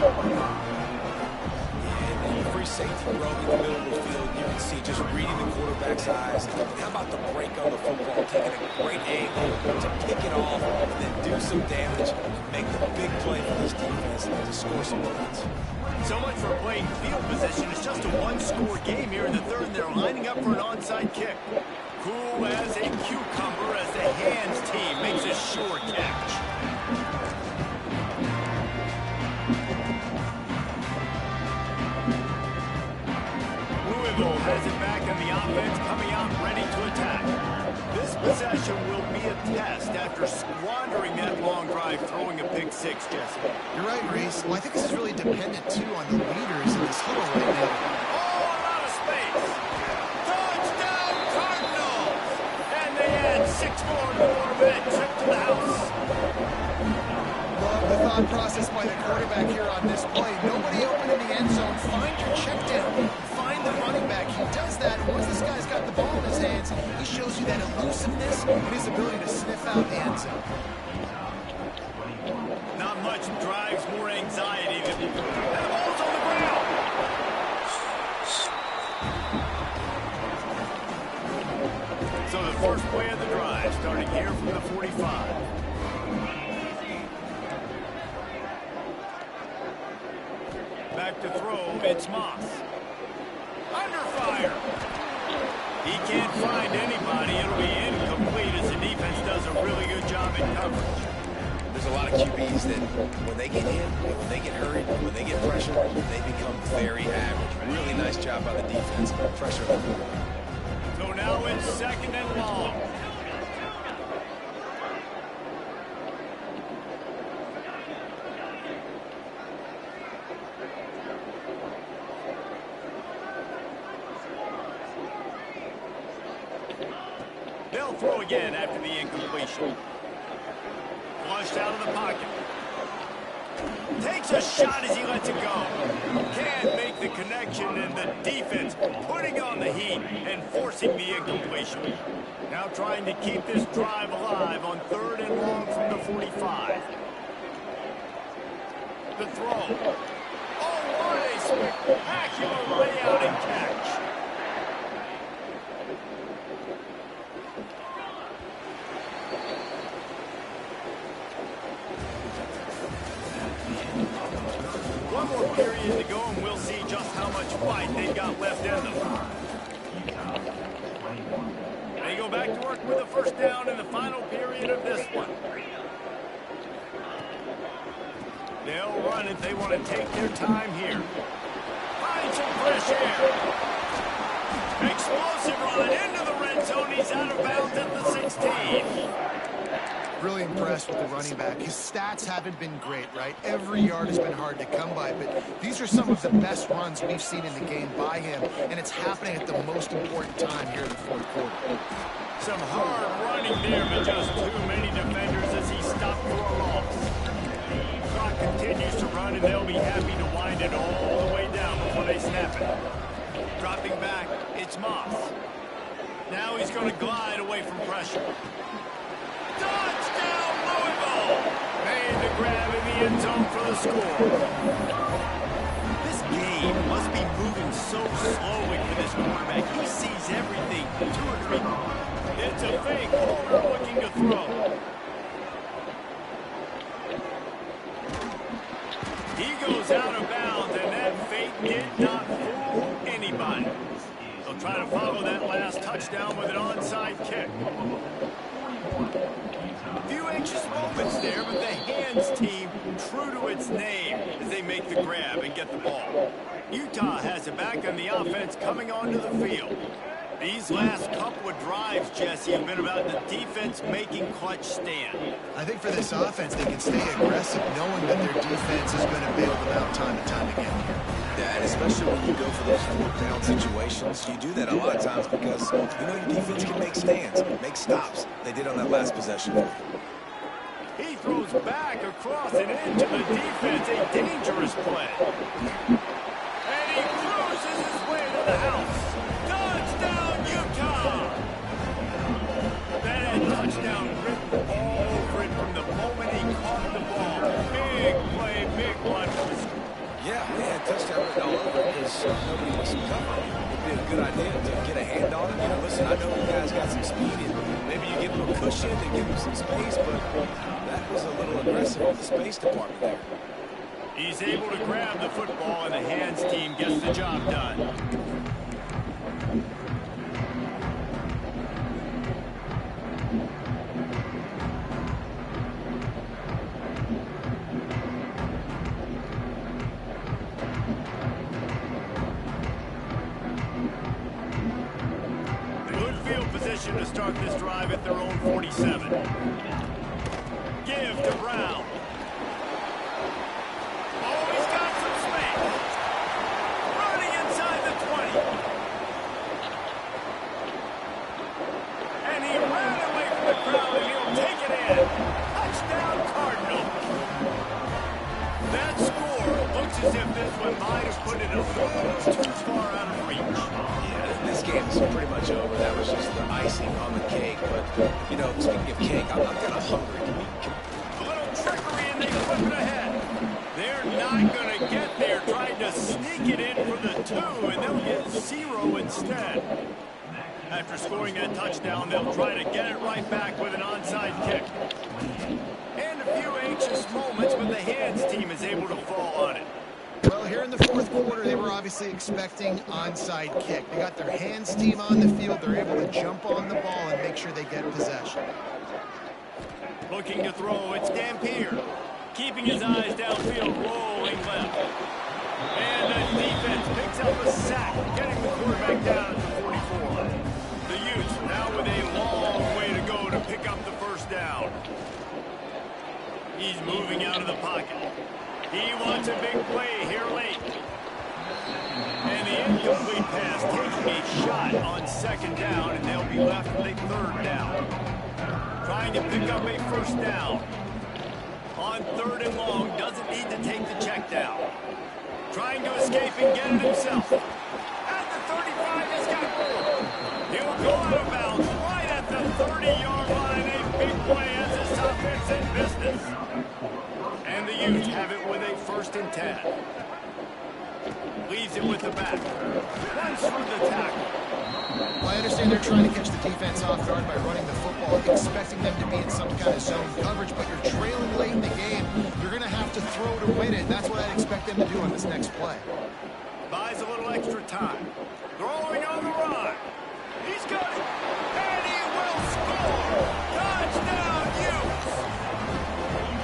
And the free safety broke in the middle of the field. You can see just reading the quarterback's eyes. And how about the break on the football, taking a great angle to kick it off and then do some damage and make the big play for this defense to score some points. So much for playing field position. It's just a one-score game here in the third, and they're lining up for an onside kick. Cool as a cucumber as the hands team makes a sure catch. Louisville has it back on the offense, coming out ready to attack. This possession will be a test after squandering that long drive, throwing a pick six, Jesse. You're right, Reese. Well, I think this is really dependent, too, on the leaders in this huddle right now. Oh, out of space. Touchdown, Cardinals! And they add 6 more to that trip to the house. Love the thought process by the quarterback here on this play. Nobody open in the end zone. Find your check down. Find the running back. He does that. And once this guy's got the ball in his hands, he shows you that elusiveness and his ability to sniff out the end zone. Not much drives more anxiety than... And the ball's on the ground! So the first play of the drive, starting here from the 45. Back to throw, it's Moss. Under fire! He can't find anybody. It'll be incomplete as the defense does a really good job in coverage. There's a lot of QBs that when they get hit, when they get hurried, when they get pressured, they become very average. Really nice job by the defense. Pressure the quarterback. So now it's second and long. They'll throw again after the incompletion. Flushed out of the pocket. Takes a shot as he lets it go. Can't make the connection, and the defense putting on the heat and forcing the incompletion. Now trying to keep this drive alive on third and long from the 45. The throw. Oh, what a spectacular layout and catch. One more period to go, and we'll see just how much fight they've got left in them. They go back to work with a first down in the final period of this one. They'll run if they want to take their time here. Find some fresh air. Explosive run into the red zone. He's out of bounds at the 16. Really impressed with the running back. His stats haven't been great, right? Every yard has been hard to come by, but these are some of the best runs we've seen in the game by him, and it's happening at the most important time here in the fourth quarter. Some hard running there, but just too many defenders as he stopped for a loss. Clock continues to run, and they'll be happy to wind it all the way down before they snap it. Dropping back, it's Moss. Now he's going to glide away from pressure. Touchdown, Louisville! Made the grab in the end zone for the score. This game must be moving so slowly for this quarterback. He sees everything. 2 or 3. It's a fake. Holder looking to throw. He goes out of bounds, and that fake did not fool anybody. They'll try to follow that last touchdown with an onside kick. A few anxious moments there, but the hands team true to its name as they make the grab and get the ball. Utah has it back on the offense coming onto the field. These last couple of drives, Jesse, have been about the defense making clutch stand. I think for this offense, they can stay aggressive knowing that their defense is going to bail them out time and time again here. Yeah, and especially when you go for those 4th-down situations, you do that a lot of times because you know your defense can make stands, make stops. They did on that last possession. He throws back across and into the defense, a dangerous play. And he cruises his way to the house. Touchdown, Utah! That had touchdown written all over it from the moment he caught the ball. Big play, big one for the score. Yeah, Yeah, they had touchdown written all over it because nobody was covering it. It'd be a good idea to get a hand on it. You know, listen, I know you guys got some speed, and maybe you give them a cushion and give them some space, but that was a little aggressive with the space department there. He's able to grab the football, and the hands team gets the job done. Good field position to start this drive at their own 47. Give to Brown. Oh, he's got some space. Running inside the 20. And he ran away from the crowd, and he'll take it in. Touchdown, Cardinals. That score looks as if this one might have put it a little too far out of reach. Yeah, this game is pretty much over. That was just the icing on the cake. But, you know, speaking of cake, I'm kind of hungry. A little trickery, and they flip it ahead. They're not going to get there, trying to sneak it in for the 2, and they'll get 0 instead. After scoring that touchdown, they'll try to get it right back with an onside kick. And a few anxious moments, but the hands team is able to fall on it. Well, here in the fourth quarter, they were obviously expecting onside kick. They got their hands team on the field. They're able to jump on the ball and make sure they get possession. Looking to throw, it's Dampier. Keeping his eyes downfield, rolling left. And the defense picks up a sack, getting the quarterback down at the 44. The Utes now with a long way to go to pick up the first down. He's moving out of the pocket. He wants a big play here late. And the incomplete pass taking a shot on second down, and they'll be left with a third down. Trying to pick up a first down. On third and long, doesn't need to take the check down. Trying to escape and get it himself. At the 35, he's got more. He'll go out of bounds right at the 30-yard line. A big play as his offense in business. And the Utes have it with a 1st and 10. Leaves it with the back. Runs through the tackle. Well, I understand they're trying to catch the defense off guard by running the football, expecting them to be in some kind of zone coverage, but you're trailing late in the game. You're going to have to throw to win it. That's what I'd expect them to do on this next play. Buys a little extra time. Throwing on the run. He's got it. And he will score. Touchdown, Utes.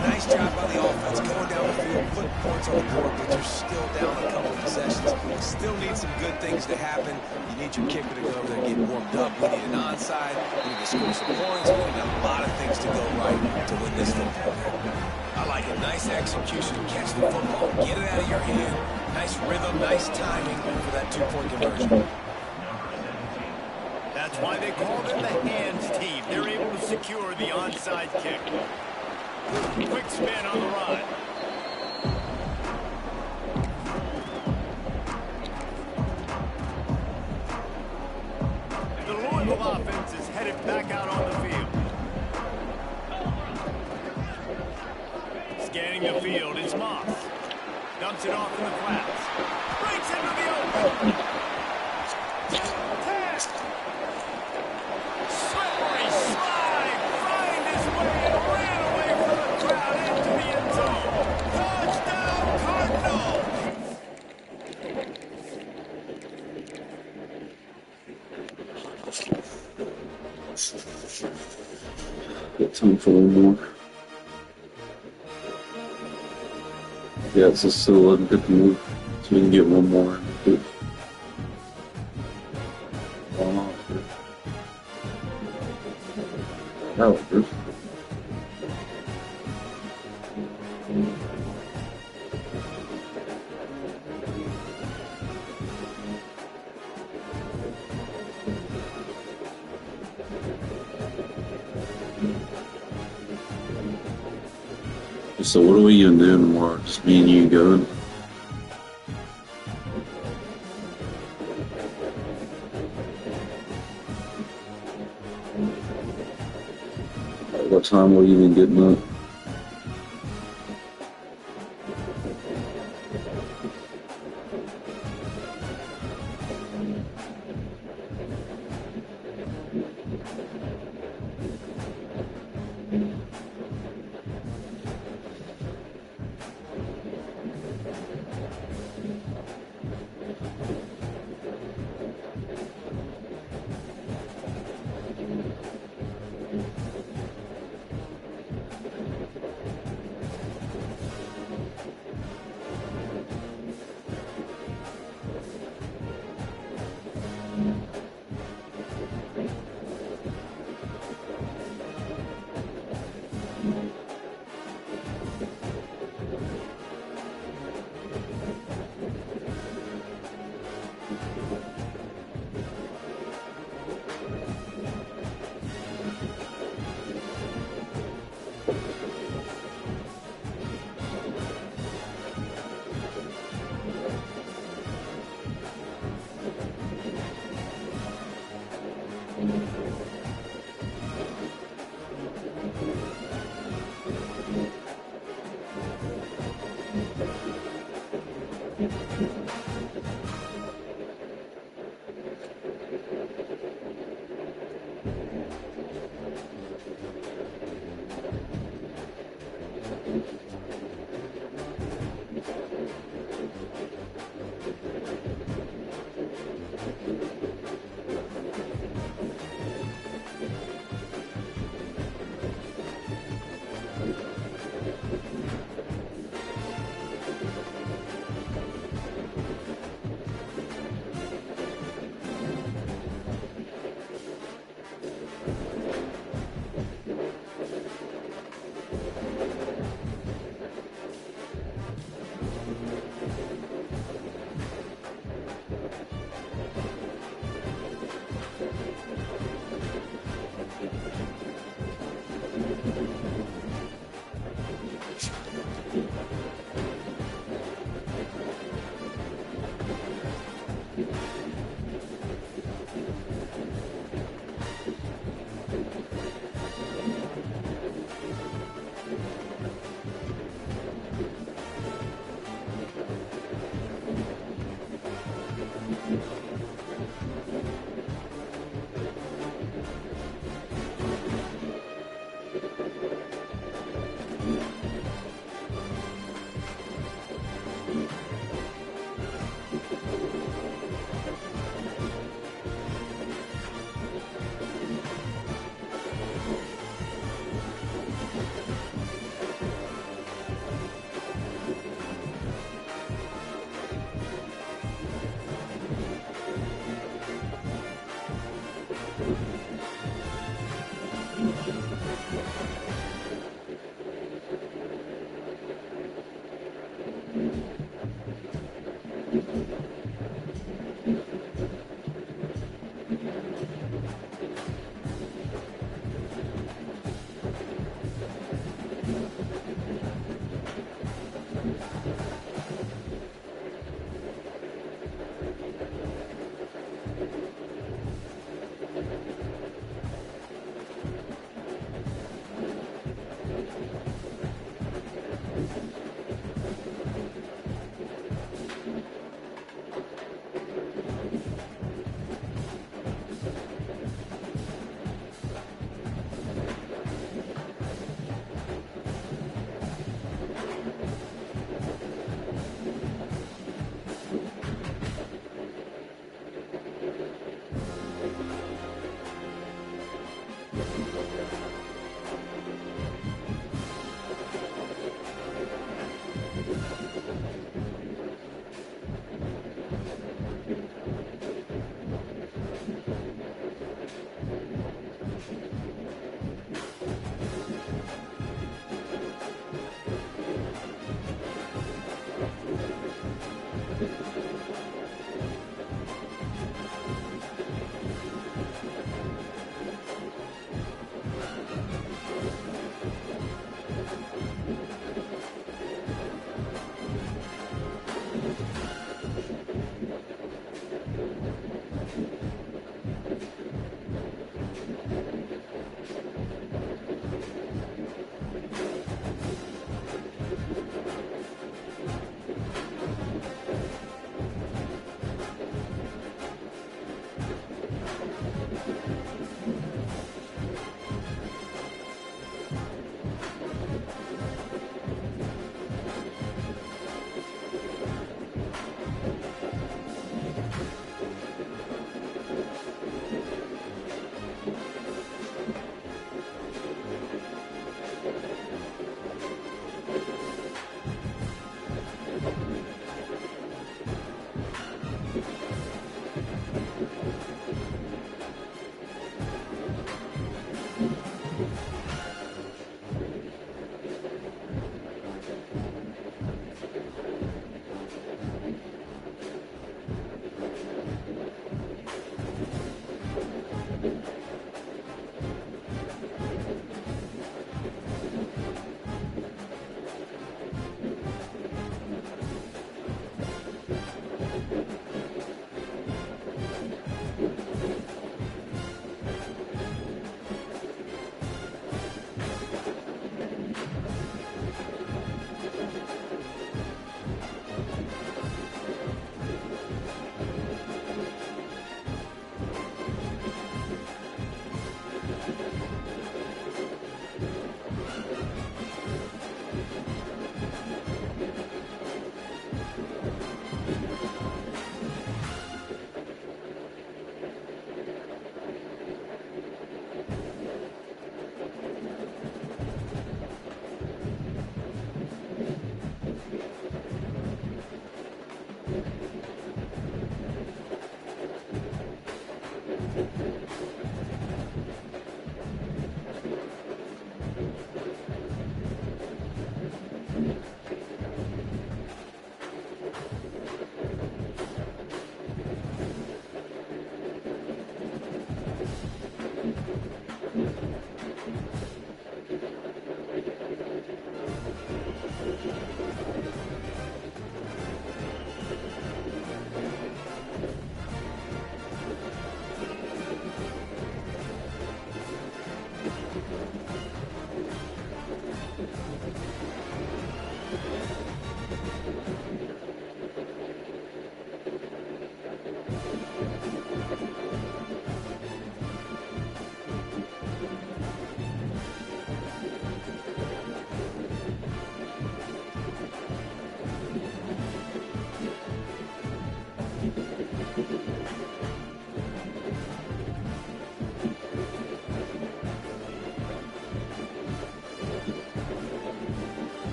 Nice job by the offense going down the field, putting points on the board, but you're still down a couple of possessions. Still need some good things to happen. You need your kicker to go over there and get warmed up. We need an onside. We need to score some points. We need a lot of things to go right to win this football game. I like it. Nice execution. Catch the football. Get it out of your hand. Nice rhythm, nice timing for that 2-point conversion. That's why they call them the hands team. They're able to secure the onside kick. Quick spin on the run. The Louisville offense is headed back out on the field. Scanning the field is Moss. Dumps it off in the flats. Breaks into the open. Slippery slide. Find his way and ran away from the crowd into the end zone. Touchdown, Cardinals. Got time for one more. Yeah, it's just still 11:51, so we can get one more. That was good. So what are we gonna do tomorrow? Just me and you going? What time were you even getting up?